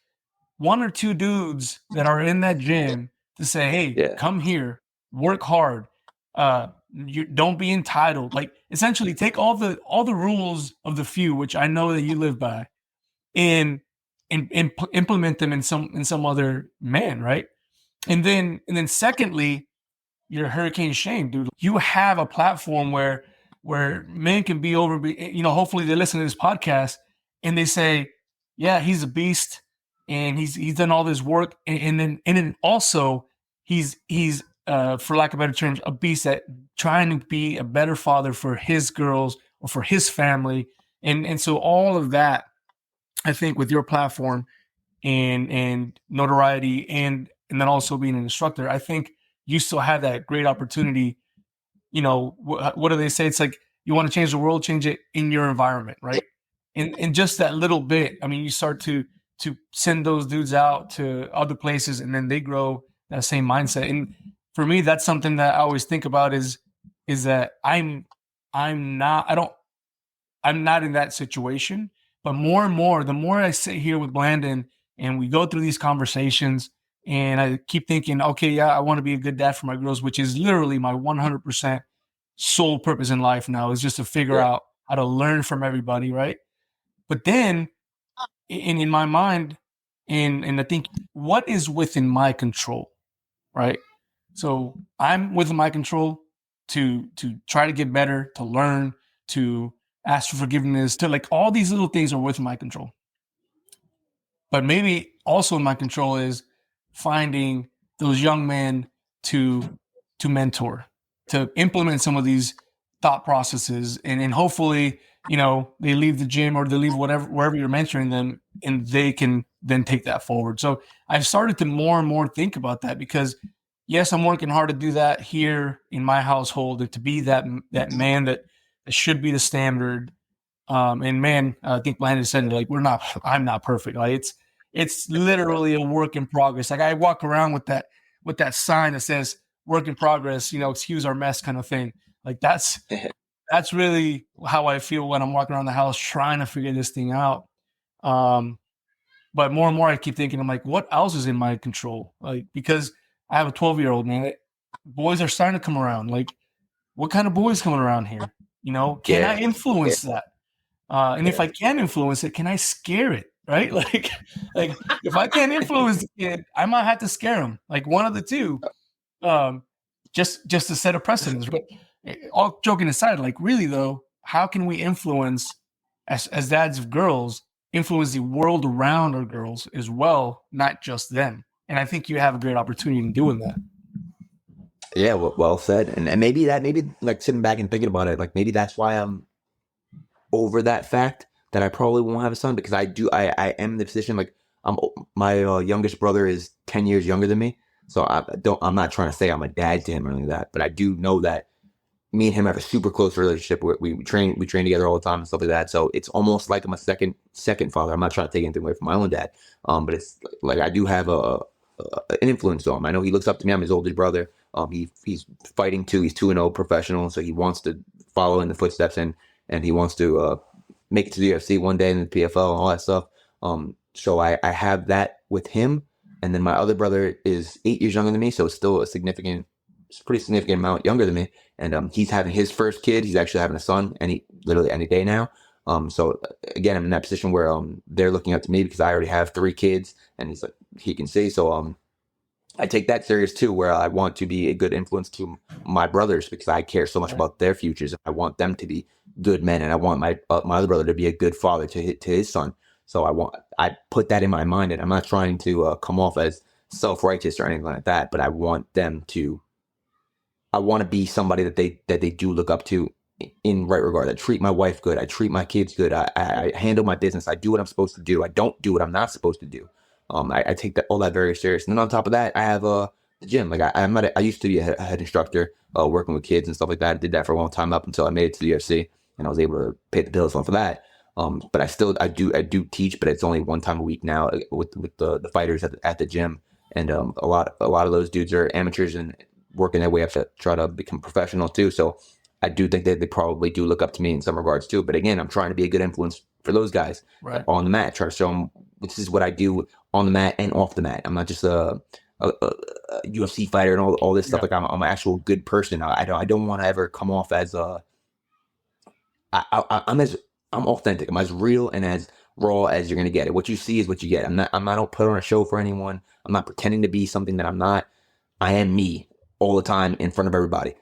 one or two dudes that are in that gym to say, hey, come here, work hard. You don't be entitled. Like essentially take all the rules of the few, which I know that you live by, and implement them in some other man, right? And then secondly, you're Hurricane Shane, dude. You have a platform where men can be over, you know, hopefully they listen to this podcast and they say, yeah, he's a beast and he's done all this work. And then also he's for lack of better terms, a beast at trying to be a better father for his girls or for his family. And so all of that, I think with your platform and notoriety and then also being an instructor, I think you still have that great opportunity. You know, what do they say? It's like you want to change the world, change it in your environment, right? And just that little bit, I mean, you start to send those dudes out to other places and then they grow that same mindset. And for me, that's something that I always think about is that I'm not in that situation, but more and more, the more I sit here with Blandon and we go through these conversations and I keep thinking, okay, yeah, I want to be a good dad for my girls, which is literally my 100% sole purpose in life now, is just to figure out how to learn from everybody, right? But then in my mind, and I think what is within my control, right? So I'm within my control to try to get better, to learn, to ask for forgiveness, to like all these little things are within my control. But maybe also in my control is finding those young men to mentor, to implement some of these thought processes, and hopefully, you know, they leave the gym or they leave wherever you're mentoring them, and they can then take that forward. So I've started to more and more think about that because, yes, I'm working hard to do that here in my household and to be that man that should be the standard. And man, I think Blandon said it, like I'm not perfect. Like it's literally a work in progress. Like I walk around with that sign that says work in progress, you know, excuse our mess kind of thing. Like that's really how I feel when I'm walking around the house trying to figure this thing out. But more and more I keep thinking, I'm like, what else is in my control? Like, because I have a 12-year-old, man. Boys are starting to come around. Like, what kind of boys coming around here? You know, can I influence that? And if I can influence it, can I scare it? Right? Like if I can't influence the kid, I might have to scare him. Like one of the two, just to set a precedence. But all joking aside, like really though, how can we influence as dads of girls, influence the world around our girls as well, not just them? And I think you have a great opportunity in doing that. Yeah, well said. And maybe like sitting back and thinking about it, like maybe that's why I'm over that fact that I probably won't have a son, because I am in the position, like my youngest brother is 10 years younger than me. So I'm not trying to say I'm a dad to him or anything like that, but I do know that me and him have a super close relationship. We train together all the time and stuff like that. So it's almost like I'm a second father. I'm not trying to take anything away from my own dad. But it's like I do have an influence on him. I know he looks up to me. I'm his older brother. He's fighting too. He's 2-0 professional, so he wants to follow in the footsteps and he wants to make it to the UFC one day in the PFL and all that stuff. So I have that with him. And then my other brother is 8 years younger than me, so it's still pretty significant amount younger than me. And he's having his first kid. He's actually having a son literally any day now. So again, I'm in that position where they're looking up to me because I already have 3 kids, and he's like, he can see. So I take that serious too, where I want to be a good influence to my brothers because I care so much about their futures. I want them to be good men, and I want my other brother to be a good father to his son. So I put that in my mind, and I'm not trying to come off as self-righteous or anything like that, but I want to be somebody that they do look up to in right regard. I treat my wife good. I treat my kids good. I handle my business. I do what I'm supposed to do. I don't do what I'm not supposed to do. I take all that very serious. And then on top of that, I have the gym. Like I used to be a head instructor, working with kids and stuff like that. I did that for a long time up until I made it to the UFC, and I was able to pay the bills off of that. But I do teach, but it's only one time a week now with the fighters at the gym. And a lot of those dudes are amateurs and working their way up to try to become professional too. So I do think that they probably do look up to me in some regards too. But again, I'm trying to be a good influence for those guys on the mat. Try to show them this is what I do on the mat and off the mat. I'm not just a UFC fighter and all this stuff. Like I'm an actual good person. I don't want to ever come off as I'm authentic. I'm as real and as raw as you're gonna get it. What you see is what you get. I don't put on a show for anyone. I'm not pretending to be something that I'm not. I am me all the time in front of everybody.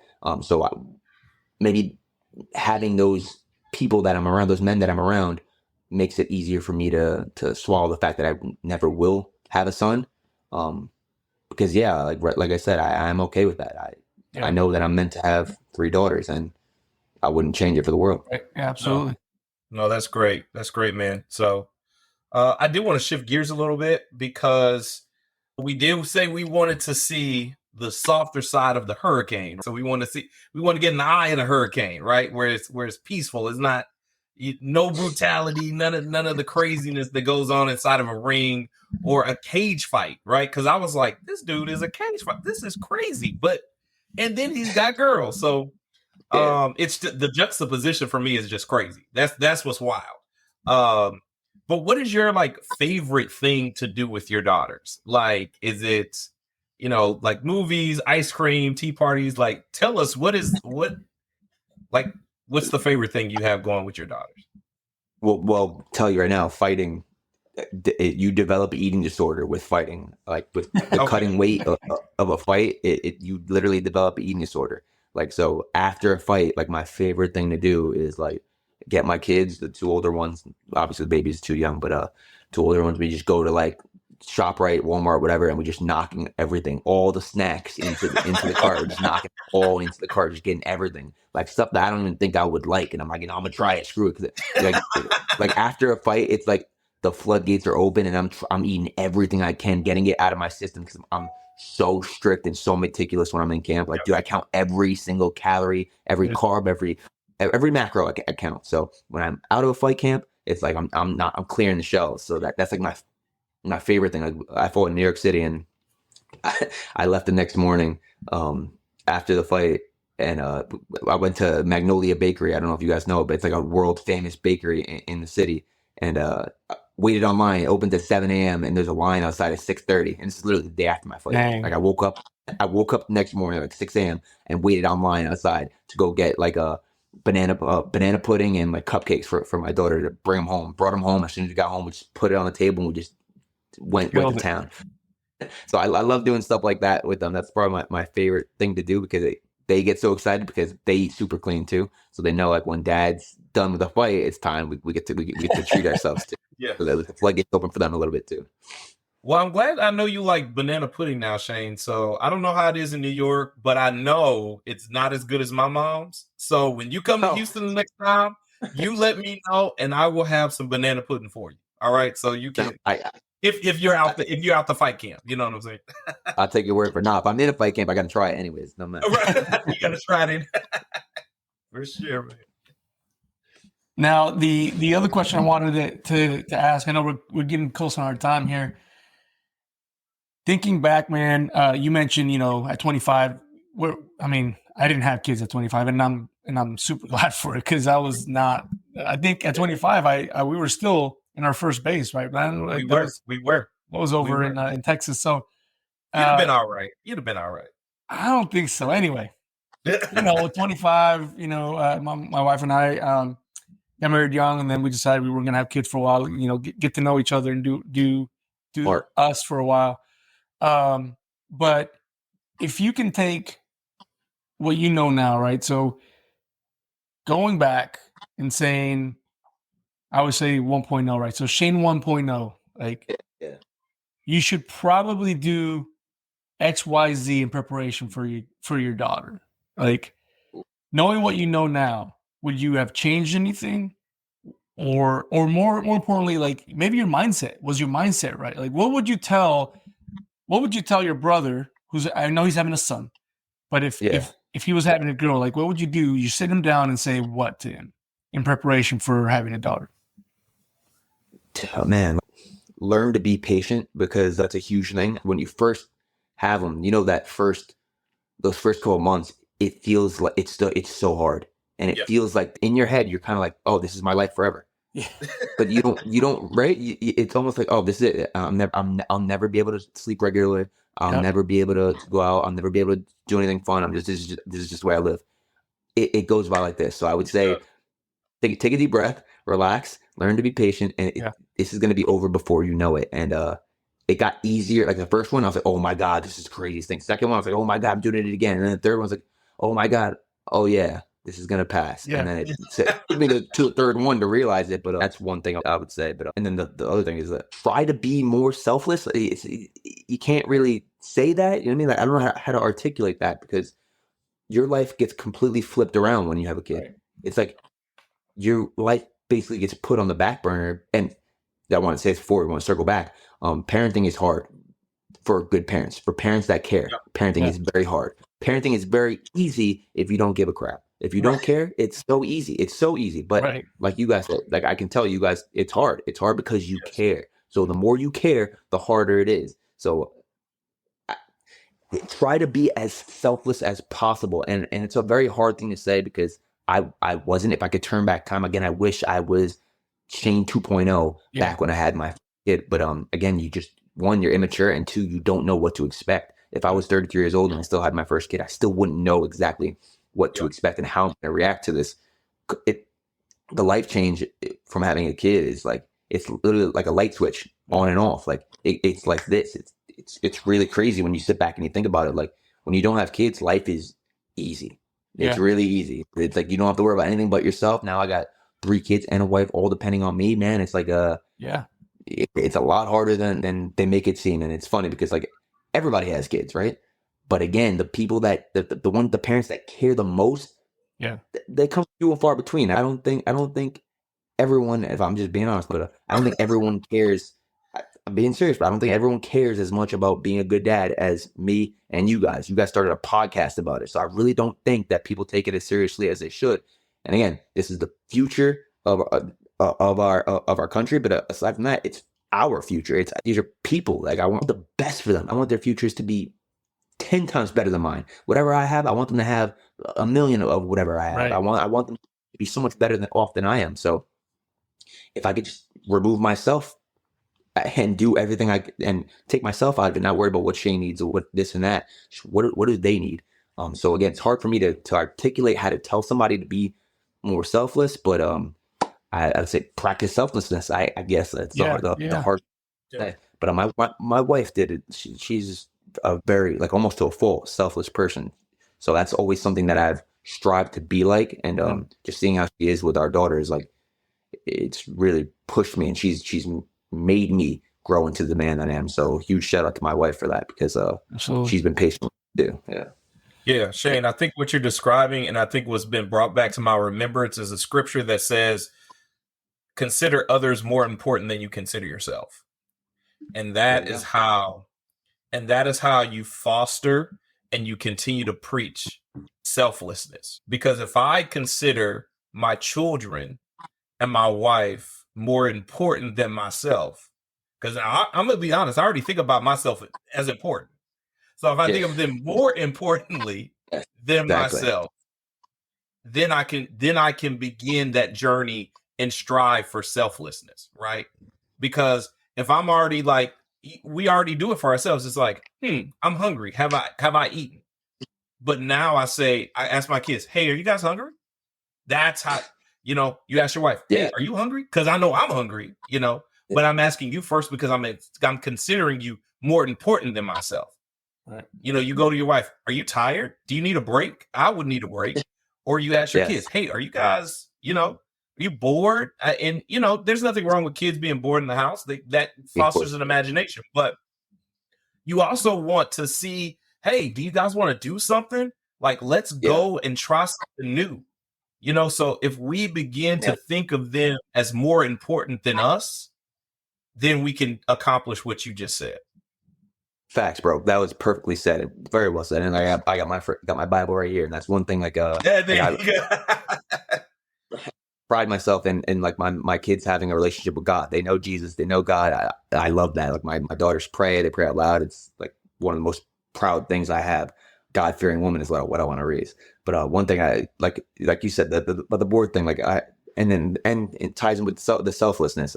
Maybe having those people that I'm around, those men that I'm around, makes it easier for me to swallow the fact that I never will have a son. Because like I said, I'm okay with that. I know that I'm meant to have 3 daughters, and I wouldn't change it for the world. Right. Absolutely. No, that's great. That's great, man. So I do want to shift gears a little bit, because we did say we wanted to see the softer side of the hurricane. So we want to get an eye in a hurricane, right? Where it's peaceful. It's not no brutality, none of the craziness that goes on inside of a ring or a cage fight, right? Because I was like, this dude is a cage fight. This is crazy. And then he's got girls. So it's the juxtaposition for me is just crazy. That's what's wild. But what is your favorite thing to do with your daughters? Like, is it, like movies, ice cream, tea parties? Like, tell us what's the favorite thing you have going with your daughters? Well, tell you right now, fighting, you develop eating disorder with fighting. Like with the cutting weight of a fight, you literally develop an eating disorder. Like, so after a fight, like my favorite thing to do is like get my kids, the 2 older ones, obviously the baby's too young, but 2 older ones, we just go to like ShopRite, Walmart, whatever, and we're just knocking everything, all the snacks into the cart, just knocking all into the cart, just getting everything, like stuff that I don't even think I would like, and I'm like, I'm gonna try it, screw it, like after a fight, it's like the floodgates are open, and I'm eating everything I can, getting it out of my system, because I'm so strict and so meticulous when I'm in camp. Like, dude, I count every single calorie, every carb, every macro I count. So when I'm out of a fight camp, it's like I'm clearing the shells. So that's like my favorite thing. Like, I fought in New York City, and I left the next morning after the fight, and I went to Magnolia Bakery. I don't know if you guys know, but it's like a world famous bakery in the city. And waited online. It opened at 7 a.m. and there's a line outside at 6:30. And this is literally the day after my fight. Dang. Like I woke up the next morning like 6 a.m. and waited online outside to go get like a banana pudding and like cupcakes for my daughter to bring them home. Brought them home as soon as we got home. We just put it on the table and we just went to town. So I love doing stuff like that with them. That's probably my favorite thing to do, because they get so excited because they eat super clean too. So they know like when dad's done with the fight, it's time we get to treat ourselves too. Yeah. So that the floodgates open for them a little bit too. Well, I'm glad I know you like banana pudding now, Shane. So I don't know how it is in New York, but I know it's not as good as my mom's. So when you come to Houston the next time, you let me know and I will have some banana pudding for you. All right. So you can if you're out the fight camp, you know what I'm saying? I'll take your word for now. If I'm in a fight camp, I gotta try it anyways. No matter. You gotta try it for sure, man. Now, the other question I wanted to ask, I know we're getting close on our time here. Thinking back, man, you mentioned, at 25, I didn't have kids at 25, and I'm super glad for it, because I was not. I think at 25, we were still in our first base, right, man? Like we were. What was over in Texas? So you'd have been all right. You'd have been all right. I don't think so. Anyway, 25. My wife and I got married young, and then we decided we were going to have kids for a while. Get to know each other and do us for a while. But if you can take what you know now, right? So going back and saying, I would say 1.0, right? So Shane 1.0, like you should probably do XYZ in preparation for your daughter. Like, knowing what you know now, would you have changed anything? Or more importantly, like, maybe your mindset. Was your mindset right? Like, what would you tell your brother, who's, I know he's having a son, but if he was having a girl, like, what would you do? You sit him down and say what to him in preparation for having a daughter? Oh, man, learn to be patient, because that's a huge thing. When you first have them, you know, those first couple of months, it feels like it's so hard, and it feels like in your head you're kind of like, oh, this is my life forever. Yeah. But you don't, right? It's almost like, oh, this is it. I'll never be able to sleep regularly. I'll never be able to go out. I'll never be able to do anything fun. This is just the way I live. It goes by like this. So I would say, take a deep breath, relax, learn to be patient, and this is going to be over before you know it. And it got easier. Like the first one, I was like, oh my God, this is the craziest thing. Second one, I was like, oh my God, I'm doing it again. And then the third one was like, oh my God, oh yeah, this is going to pass. Yeah. And then it took me to the third one to realize it. But that's one thing I would say. But and then the other thing is that try to be more selfless. You can't really say that. You know what I mean? Like, I don't know how to articulate that, because your life gets completely flipped around when you have a kid. Right. It's like your life basically gets put on the back burner. And I want to say this before we want to circle back. Parenting is hard for good parents, for parents that care. Parenting is very hard. Parenting is very easy if you don't give a crap. If you don't care, it's so easy. It's so easy. But like you guys said, like, I can tell you guys, it's hard. It's hard because you care. So the more you care, the harder it is. So try to be as selfless as possible. And it's a very hard thing to say, because I wasn't. If I could turn back time again, I wish I was Shane 2.0 back when I had my kid. But again, you just, one, you're immature, and two, you don't know what to expect. If I was 33 years old and I still had my first kid, I still wouldn't know exactly what to expect and how I'm going to react to this. The life change from having a kid is like, it's literally like a light switch on and off. Like it's like this. It's really crazy when you sit back and you think about it. Like, when you don't have kids, life is easy. It's really easy. It's like you don't have to worry about anything but yourself. Now I got 3 kids and a wife, all depending on me, man. It's like it's a lot harder than they make it seem. And it's funny because, like, everybody has kids, right? But again, the people that the parents that care the most, they come few and far between. I don't think everyone, if I'm just being honest, but I don't think everyone cares. I'm being serious, but I don't think everyone cares as much about being a good dad as me and you guys. You guys started a podcast about it. So I really don't think that people take it as seriously as they should. And again, this is the future of our country. But aside from that, it's our future. These are people. Like, I want the best for them. I want their futures to be 10 times better than mine. Whatever I have, I want them to have 1 million of whatever I have. Right. I want them to be so much better than I am. So if I could just remove myself and do everything and take myself out of it, not worry about what Shane needs or what this and that. What do they need? So again, it's hard for me to articulate how to tell somebody to be more selfless, but I'd say practice selflessness. I guess that's the hard thing. But my wife did it. She's a very, like, almost to a full selfless person. So that's always something that I've strived to be like. And just seeing how she is with our daughters, like, it's really pushed me, and she's made me grow into the man that I am. So huge shout out to my wife for that, because she's been patient too. Yeah, Shane, I think what you're describing, and I think what's been brought back to my remembrance, is a scripture that says, consider others more important than you consider yourself. And that is how you foster and you continue to preach selflessness. Because if I consider my children and my wife more important than myself, because I'm going to be honest, I already think about myself as important. So if I think of them more importantly than myself, then I can begin that journey and strive for selflessness, right? Because if I'm already, like, we already do it for ourselves. It's like, I'm hungry. Have I eaten? But now I ask my kids, hey, are you guys hungry? That's how, you ask your wife, hey, are you hungry? Because I know I'm hungry, but I'm asking you first because I'm considering you more important than myself. Right. You go to your wife, are you tired? Do you need a break? I would need a break. Or you ask your kids, hey, are you guys, are you bored? And, there's nothing wrong with kids being bored in the house. That fosters an imagination. But you also want to see, hey, do you guys want to do something? Like, let's go and try something new. You know, so if we begin to think of them as more important than us, then we can accomplish what you just said. Facts, bro. That was perfectly said. Very well said. And I got my Bible right here, and that's one thing. Pride myself in like my kids having a relationship with God. They know Jesus. They know God. I love that. Like my daughters pray. They pray out loud. It's like one of the most proud things I have. God-fearing woman is what I want to raise. But one thing I like you said, the board thing, and it ties in with the selflessness.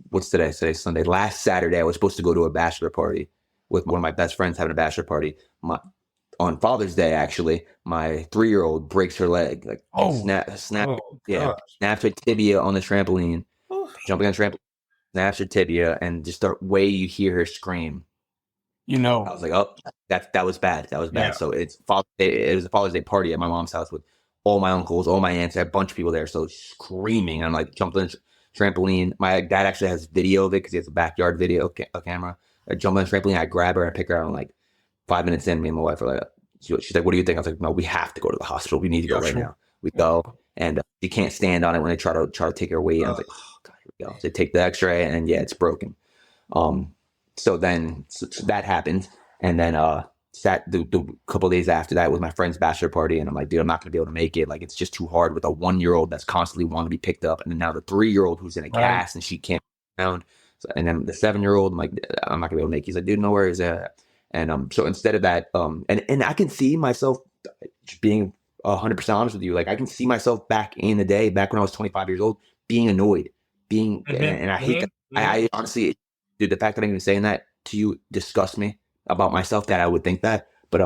What's today? Today's Sunday. Last Saturday, I was supposed to go to a bachelor party with one of my best friends having a bachelor party. On Father's Day, actually, my 3-year-old breaks her leg. Snaps her tibia on the trampoline, jumping on the trampoline, snaps her tibia, and just the way you hear her scream. You know, I was like, oh, that was bad. That was bad. Yeah. So it was a Father's Day party at my mom's house with all my uncles, all my aunts, a bunch of people there. So screaming, I'm like jumping on the trampoline. My dad actually has video of it because he has a backyard video camera. I jump on the trampoline, I grab her, I pick her out, and like 5 minutes in, me and my wife are like, she's like, what do you think? I was like, no, we have to go to the hospital. We need to go right now. We go, and she can't stand on it when they try to take her weight. And I was like, oh god, here we go. They take the X-ray, and it's broken. So that happened, and then the couple of days after that was my friend's bachelor party, and I'm like, dude, I'm not gonna be able to make it. Like, it's just too hard with a 1-year-old that's constantly wanting to be picked up, and then now the 3-year-old who's in a cast and she can't be around. So, and then the 7-year-old, I'm like, I'm not gonna be able to make it. He's like, dude, no worries. And so instead of that, and I can see myself just being 100% honest with you. Like, I can see myself back in the day, back when I was 25 years old, being annoyed, and I hate that. I honestly, dude, the fact that I'm even saying that to you disgusts me about myself, that I would think that. But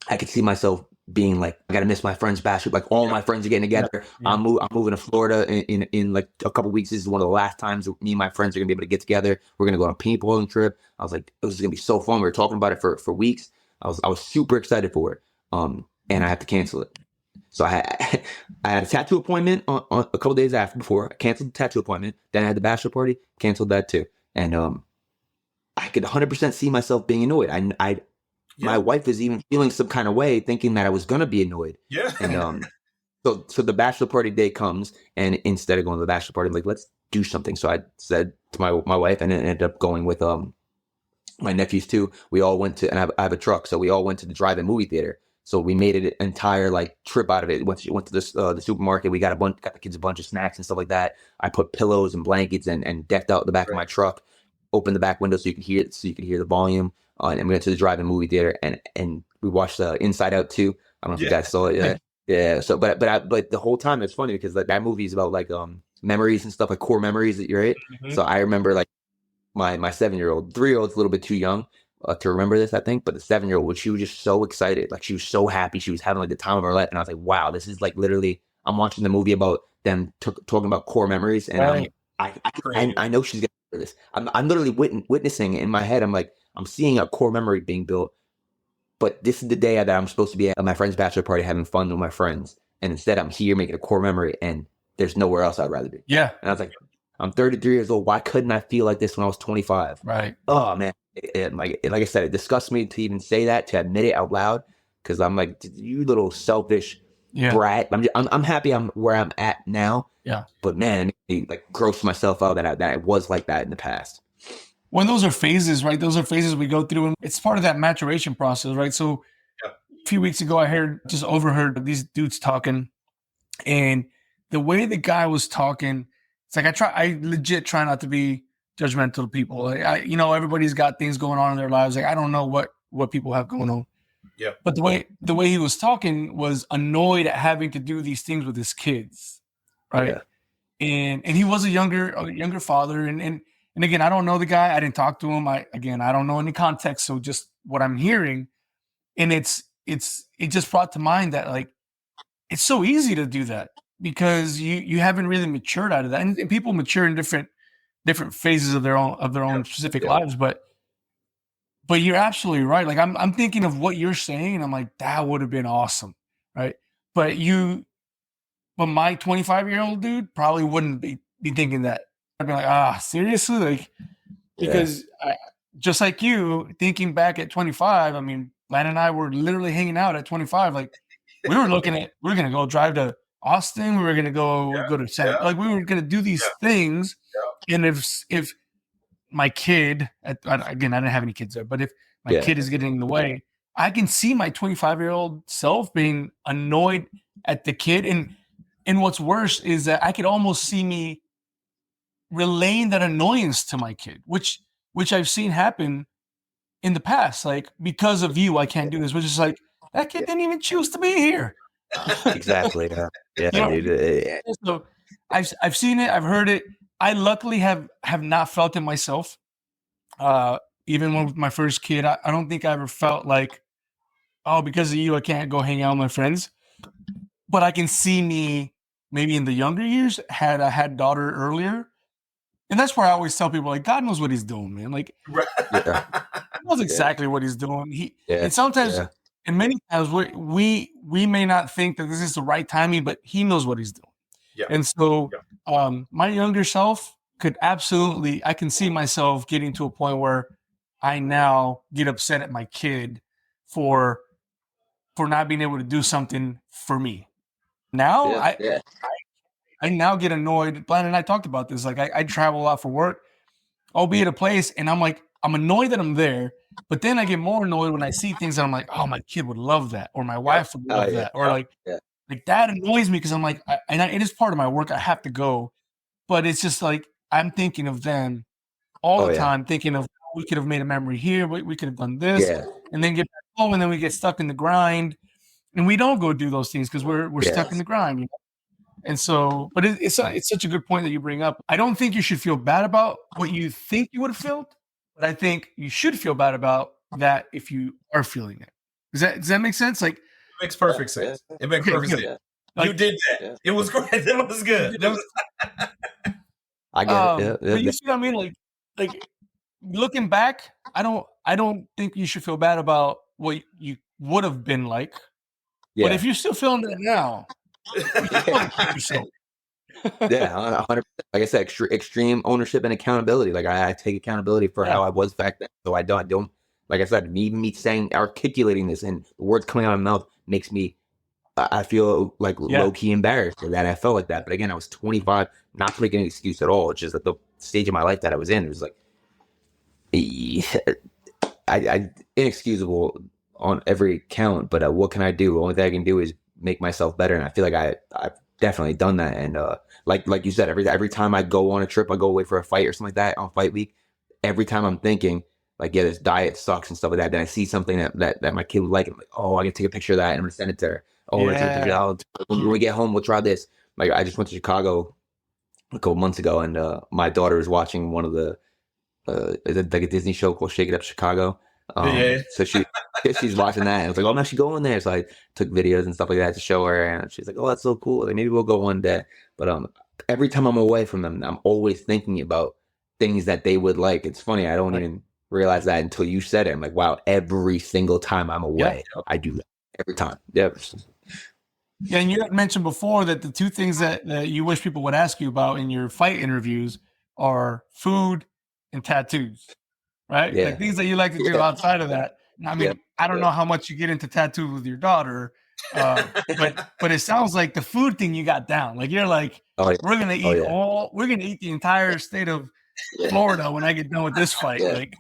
I could see myself being like, I gotta miss my friend's basketball. Like, all my friends are getting together. I'm moving to Florida in like a couple weeks. This is one of the last times me and my friends are gonna be able to get together. We're gonna go on a paintballing trip. I was like, this is gonna be so fun. We were talking about it for weeks. I was super excited for it. And I had to cancel it. So I had a tattoo appointment on a couple days before. I canceled the tattoo appointment. Then I had the bachelor party, canceled that too. And I could 100% see myself being annoyed. My wife is even feeling some kind of way, thinking that I was gonna be annoyed. Yeah. And so the bachelor party day comes, and instead of going to the bachelor party, I'm like, let's do something. So I said to my wife, and it ended up going with my nephews too. We all went to, and I have a truck, so we all went to the drive-in movie theater. So we made it an entire like trip out of it. Went to the supermarket. We got the kids a bunch of snacks and stuff like that. I put pillows and blankets and decked out the back of my truck. Opened the back window so you could hear it, so you could hear the volume. And we went to the drive-in movie theater, and we watched Inside Out 2. I don't know if you guys saw it yet. Yeah. So, but the whole time it's funny because like that movie is about like memories and stuff, like core memories that you're right. Mm-hmm. So I remember like my 7-year-old, 3-year-old's a little bit too young to remember this, I think, but the 7-year-old, she was just so excited, like she was so happy, she was having like the time of her life, and I was like, wow, this is like literally, I'm watching the movie about them talking about core memories, and I know she's gonna do this. I'm literally witnessing it in my head. I'm like, I'm seeing a core memory being built. But this is the day that I'm supposed to be at my friend's bachelor party having fun with my friends. And instead I'm here making a core memory, and there's nowhere else I'd rather be. Yeah. And I was like, I'm 33 years old. Why couldn't I feel like this when I was 25? Right. Oh, man. Like I said, it disgusts me to even say that, to admit it out loud. Because I'm like, you little selfish brat. I'm happy I'm where I'm at now. Yeah. But man, it like gross myself out that I was like that in the past. When those are phases, right? Those are phases we go through, and it's part of that maturation process, right? So a few weeks ago, I overheard these dudes talking, and the way the guy was talking, it's like I legit try not to be judgmental to people. Like everybody's got things going on in their lives. Like, I don't know what people have going on. Yeah. But the way he was talking was annoyed at having to do these things with his kids, right? Yeah. And he was a younger father, and again, I don't know the guy. I didn't talk to him. I don't know any context. So just what I'm hearing, and it just brought to mind that like it's so easy to do that because you haven't really matured out of that, and people mature in different phases of their own specific lives. But you're absolutely right. Like I'm thinking of what you're saying, and I'm like, that would have been awesome, right? But my 25-year-old dude probably wouldn't be thinking that. I'd be like, seriously? Like, because just like you, thinking back at 25, I mean, Lan and I were literally hanging out at 25. Like we were looking at, we were going to go drive to Austin. We were going to go to San, like we were going to do these things. And if my kid, again, I didn't have any kids there, but if my kid is getting in the way, I can see my 25-year-old self being annoyed at the kid. And what's worse is that I could almost see me relaying that annoyance to my kid, which I've seen happen in the past. Like, because of you, I can't do this, which is like, that kid didn't even choose to be here. Exactly. Yeah, you know, dude. So I've seen it. I've heard it. I luckily have not felt it myself. Even with my first kid, I don't think I ever felt like, oh, because of you, I can't go hang out with my friends. But I can see me maybe in the younger years, had I had daughter earlier. And that's where I always tell people, like, God knows what he's doing, man. Like, he knows exactly what he's doing. And sometimes, and many times, we may not think that this is the right timing, but he knows what he's doing. And so my younger self could absolutely, I can see myself getting to a point where I now get upset at my kid for not being able to do something for me. Now, I now get annoyed. Blandon and I talked about this. Like, I travel a lot for work. I'll be at a place and I'm like, I'm annoyed that I'm there, but then I get more annoyed when I see things that I'm like, oh, my kid would love that, or my wife would love that, or like that annoys me because I'm like, it is part of my work. I have to go, but it's just like I'm thinking of them all the time, thinking of, we could have made a memory here, we could have done this, and then get back home, and then we get stuck in the grind, and we don't go do those things because we're stuck in the grind. You know? And so, but it's such a good point that you bring up. I don't think you should feel bad about what you think you would have felt, but I think you should feel bad about that if you are feeling it. Does that make sense? Like, it makes perfect sense. It makes perfect sense. Like, you did that. It was great. It was good. I get it. But you see what I mean? Like looking back, I don't think you should feel bad about what you would have been like. But if you're still feeling that now, 100%. Like I said, extreme ownership and accountability. Like I take accountability for how I was back then. So I don't like I said, me saying, articulating this and the words coming out of my mouth makes me, I feel like low key embarrassed for that. I felt like that. But again, I was 25, not to make an excuse at all. It's just like the stage of my life that I was in. It was like, I inexcusable on every count, but what can I do? The only thing I can do is make myself better. And I feel like I've definitely done that. And like you said, every time I go on a trip, I go away for a fight or something like that on fight week, every time I'm thinking like, this diet sucks and stuff like that, then I see something that my kid would like, I'm like, oh, I can take a picture of that and I'm gonna send it to her. Oh, we're gonna take a picture of that. When we get home, we'll try this. Like, I just went to Chicago a couple months ago, and my daughter was watching one of the like a Disney show called Shake It Up Chicago. So she's watching that, and I was like, oh, I'm actually going there. So I took videos and stuff like that to show her, and she's like, oh, that's so cool. Like, maybe we'll go one day. But every time I'm away from them, I'm always thinking about things that they would like. It's funny, I don't even realize that until you said it. I'm like, wow, every single time I'm away, I do that every time. Yeah, and you had mentioned before that the two things that you wish people would ask you about in your fight interviews are food and tattoos, right? Like things that you like to do outside of that. I mean, I don't know how much you get into tattoos with your daughter, but it sounds like the food thing you got down. Like, you're like, we're gonna eat the entire state of Florida when I get done with this fight. Like,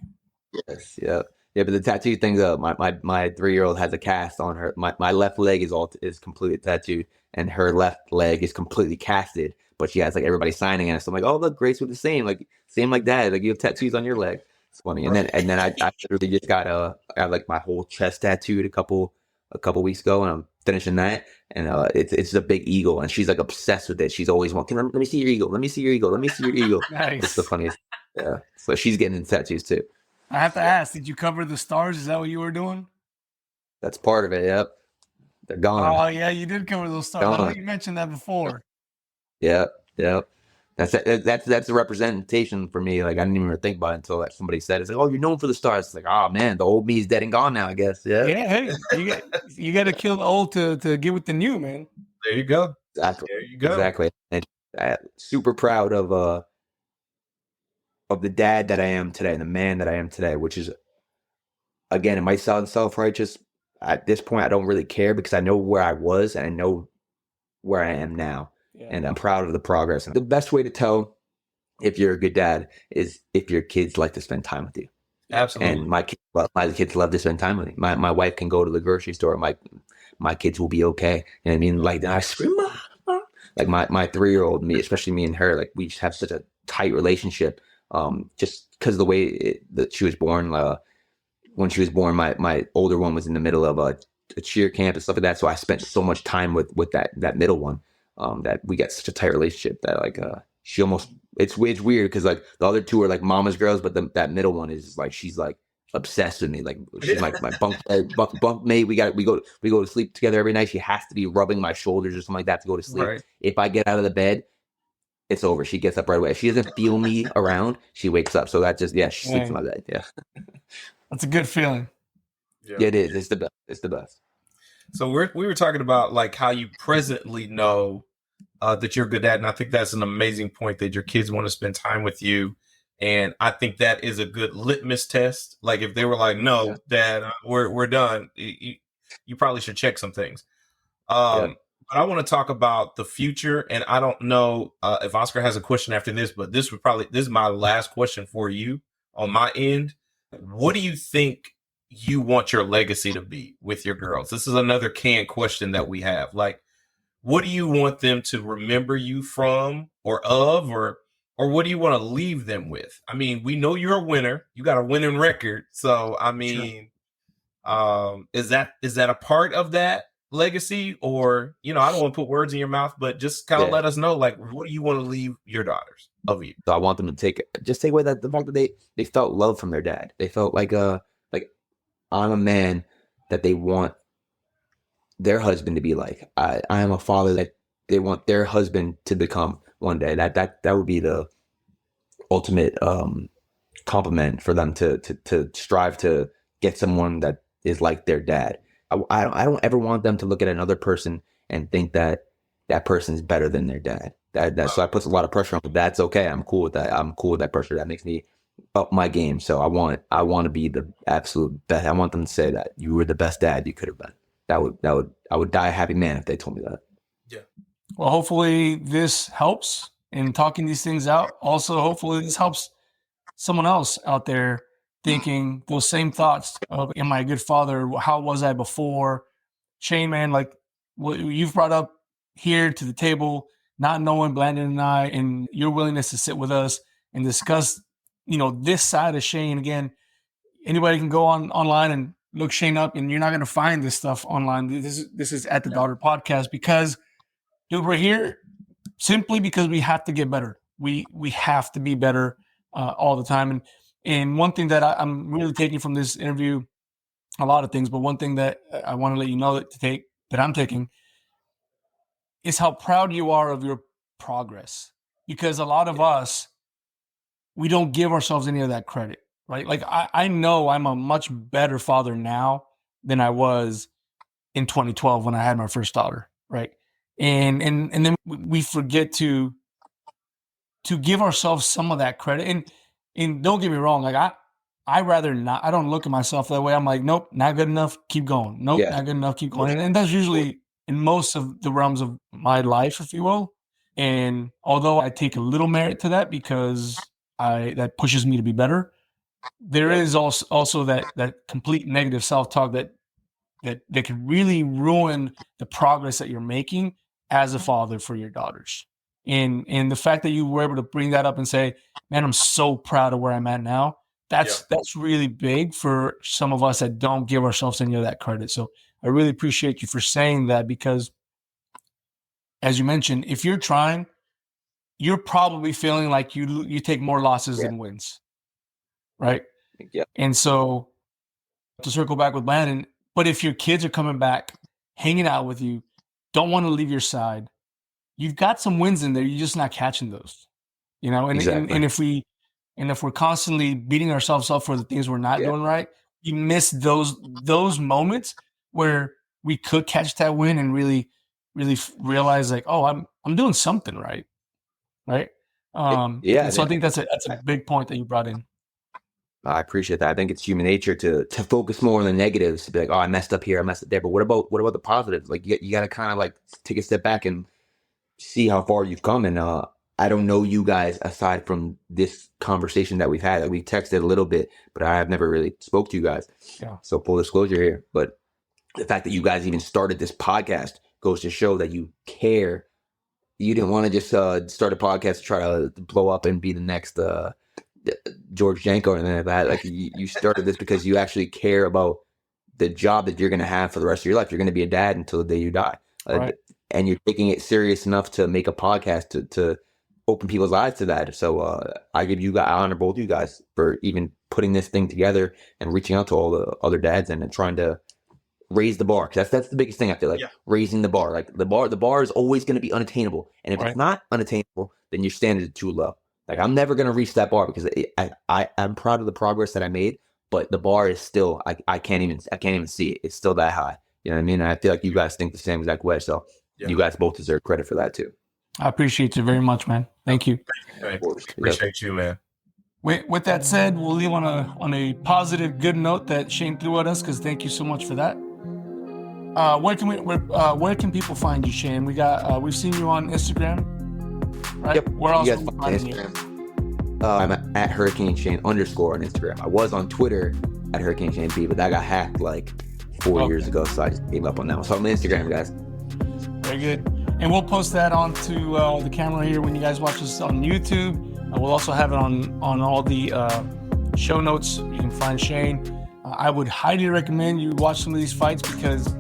but the tattoo thing, my 3-year-old has a cast on her. My left leg is completely tattooed, and her left leg is completely casted. But she has like everybody signing it. So I'm like, oh, look, Grace, we're the same. Like, same like that. Like, you have tattoos on your leg. It's funny. And then I literally just got I have like my whole chest tattooed a couple weeks ago, and I'm finishing that. And it's a big eagle, and she's like obsessed with it. She's always wanting, let me see your eagle. Let me see your eagle. Let me see your eagle. Nice. It's the funniest. Yeah. So she's getting into tattoos too. I have to ask, did you cover the stars? Is that what you were doing? That's part of it. Yep. They're gone. Oh yeah, you did cover those stars. I know you mentioned that before. Yeah. That's the representation for me. Like, I didn't even think about it until somebody said it. It's like, oh, you're known for the stars. It's like, oh man, the old me is dead and gone now, I guess. Yeah. Hey, you got to kill the old to get with the new, man. There you go. Exactly. There you go. Exactly. And super proud of of the dad that I am today and the man that I am today, which is, again, it might sound self-righteous. At this point, I don't really care because I know where I was and I know where I am now. Yeah. And I'm proud of the progress. And the best way to tell if you're a good dad is if your kids like to spend time with you. Absolutely. And my kids love to spend time with me. My wife can go to the grocery store. My kids will be okay. And I mean, like, I scream, "Mama." Like my 3-year-old, me, especially me and her, like we just have such a tight relationship. Just because of the way that she was born. When she was born, my older one was in the middle of a cheer camp and stuff like that. So I spent so much time with that middle one, that we got such a tight relationship that like she almost, it's weird because like the other two are like mama's girls, but that middle one is like, she's like obsessed with me. Like she's my bunk mate. We go to sleep together every night. She has to be rubbing my shoulders or something like that to go to sleep. Right. If I get out of the bed, it's over. She gets up right away. If she doesn't feel me around, she wakes up. So that just, she sleeps in my bed. Yeah. That's a good feeling. Yeah, it is. It's the best. It's the best. So we were talking about like how you presently know that you're a good dad, and I think that's an amazing point that your kids want to spend time with you, and I think that is a good litmus test. Like if they were like, "No, Dad, we're done," you probably should check some things. But I want to talk about the future, and I don't know if Oscar has a question after this, but this is my last question for you on my end. What do you think you want your legacy to be with your girls? This is another canned question that we have. Like, what do you want them to remember you from or of, or what do you want to leave them with? I mean, we know you're a winner. You got a winning record. So, I mean, is that a part of that legacy? Or, I don't want to put words in your mouth, but just kind of let us know, like, what do you want to leave your daughters of you? So I want them to take away the fact that they felt love from their dad. They felt like I'm a man that they want their husband to be like. I am a father that they want their husband to become one day. That would be the ultimate compliment for them to strive to get someone that is like their dad. I don't ever want them to look at another person and think that person is better than their dad. So I put a lot of pressure on them. That's okay. I'm cool with that. I'm cool with that pressure. That makes me up my game. So I want to be the absolute best. I want them to say that you were the best dad you could have been. I would die a happy man if they told me that. Yeah. Well, hopefully this helps in talking these things out. Also, hopefully this helps someone else out there thinking those same thoughts of, am I a good father? How was I before? Shane, man, like what you've brought up here to the table, not knowing Blandon and I, and your willingness to sit with us and discuss, this side of Shane. Again, anybody can go online and look Shane up, and you're not going to find this stuff online. This is at the Daughter Podcast, because, dude, we're here simply because we have to get better. We have to be better all the time. And one thing that I'm really taking from this interview, a lot of things, but one thing that I want to let you know that I'm taking is how proud you are of your progress. Because a lot of us, we don't give ourselves any of that credit, right? Like I know I'm a much better father now than I was in 2012 when I had my first daughter, right? And then we forget to give ourselves some of that credit. And don't get me wrong, like I rather not. I don't look at myself that way. I'm like, nope, not good enough. Keep going. Nope, not good enough. Keep going. And that's usually in most of the realms of my life, if you will. And although I take a little merit to that because that pushes me to be better, there is also that complete negative self-talk that can really ruin the progress that you're making as a father for your daughters. And the fact that you were able to bring that up and say, man, I'm so proud of where I'm at now. That's really big for some of us that don't give ourselves any of that credit. So I really appreciate you for saying that, because as you mentioned, if you're trying, you're probably feeling like you take more losses than wins. Right. Yeah. And so to circle back with Blandon, but if your kids are coming back, hanging out with you, don't want to leave your side, you've got some wins in there. You're just not catching those, and, exactly. and if we're constantly beating ourselves up for the things we're not doing right, you miss those moments where we could catch that win and really, really realize like, oh, I'm doing something right. Right. So I think that's a big point that you brought in. I appreciate that. I think it's human nature to focus more on the negatives, to be like, oh, I messed up here, I messed up there. But what about the positives? Like you got to kind of like take a step back and see how far you've come. And I don't know you guys aside from this conversation that we've had. Like, we texted a little bit, but I have never really spoke to you guys. Yeah. So full disclosure here. But the fact that you guys even started this podcast goes to show that you care. You didn't want to just start a podcast to try to blow up and be the next George Janko or anything like that. Like you started this because you actually care about the job that you're going to have for the rest of your life. You're going to be a dad until the day you die. Right. And you're taking it serious enough to make a podcast to open people's eyes to that. So I honor both you guys for even putting this thing together and reaching out to all the other dads and trying to raise the bar. That's the biggest thing I feel like. Yeah. Raising the bar. Like the bar is always going to be unattainable. And if it's not unattainable, then your standard is too low. Like I'm never going to reach that bar because I'm proud of the progress that I made, but the bar is still, I can't even see it. It's still that high. You know what I mean? And I feel like you guys think the same exact way. So you guys both deserve credit for that too. I appreciate you very much, man. Thank you. Appreciate you, man. With that said, we'll leave on a positive, good note that Shane threw at us, because thank you so much for that. Where can people find you, Shane? We've seen you on Instagram, right? Yep. Where else can we find you? I'm at Hurricane Shane _ on Instagram. I was on Twitter at Hurricane Shane P, but that got hacked like 4 years ago, so I just gave up on that one. So I'm on Instagram, guys. Very good. And we'll post that onto the camera here when you guys watch this on YouTube. We'll also have it on all the show notes. You can find Shane. I would highly recommend you watch some of these fights because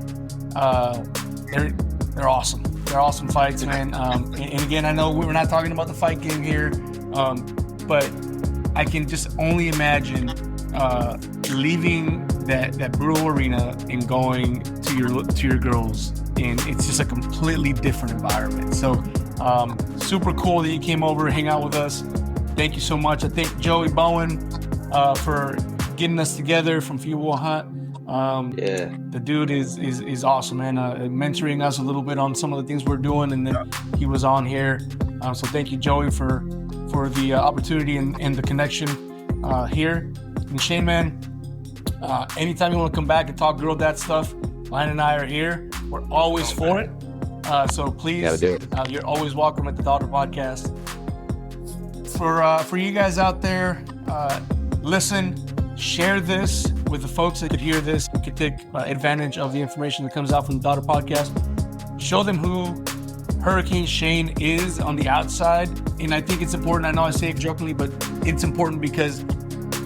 they're awesome. They're awesome fights, man. And again, I know we're not talking about the fight game here, but I can just only imagine leaving that brutal arena and going to your girls, and it's just a completely different environment. So super cool that you came over, hang out with us. Thank you so much. I thank Joey Bowen for getting us together from Fuel Hunt. The dude is awesome, man. Mentoring us a little bit on some of the things we're doing, and then he was on here. So thank you, Joey, for the opportunity and the connection here. And Shane, man, anytime you want to come back and talk girl dad stuff, Lion and I are here. We're always for it. So please, you're always welcome at the Daughter Podcast. For you guys out there, listen, share this with the folks that could hear this, could take advantage of the information that comes out from the Daughter Podcast. Show them who Hurricane Shane is on the outside. And I think it's important. I know I say it jokingly, but it's important because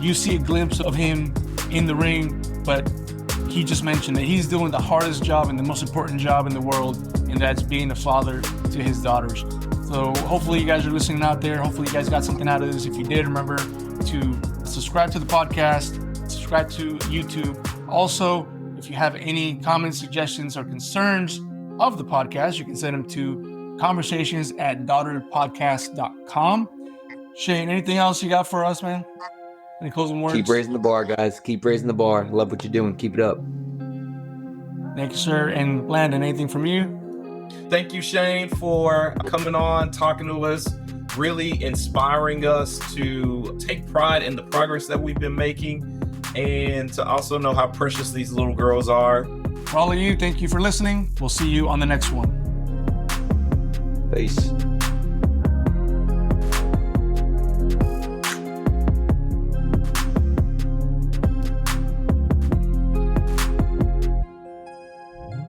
you see a glimpse of him in the ring, but he just mentioned that he's doing the hardest job and the most important job in the world, and that's being a father to his daughters. So hopefully you guys are listening out there. Hopefully you guys got something out of this. If you did, remember to subscribe to the podcast, subscribe to YouTube. Also, if you have any comments, suggestions, or concerns of the podcast, you can send them to conversations@daughterpodcast.com. Shane, anything else you got for us, man? Any closing words? Keep raising the bar, guys. Keep raising the bar. Love what you're doing. Keep it up. Thank you, sir. And Blandon, anything from you? Thank you, Shane, for coming on, talking to us, really inspiring us to take pride in the progress that we've been making, and to also know how precious these little girls are. For all of you, thank you for listening. We'll see you on the next one. Peace.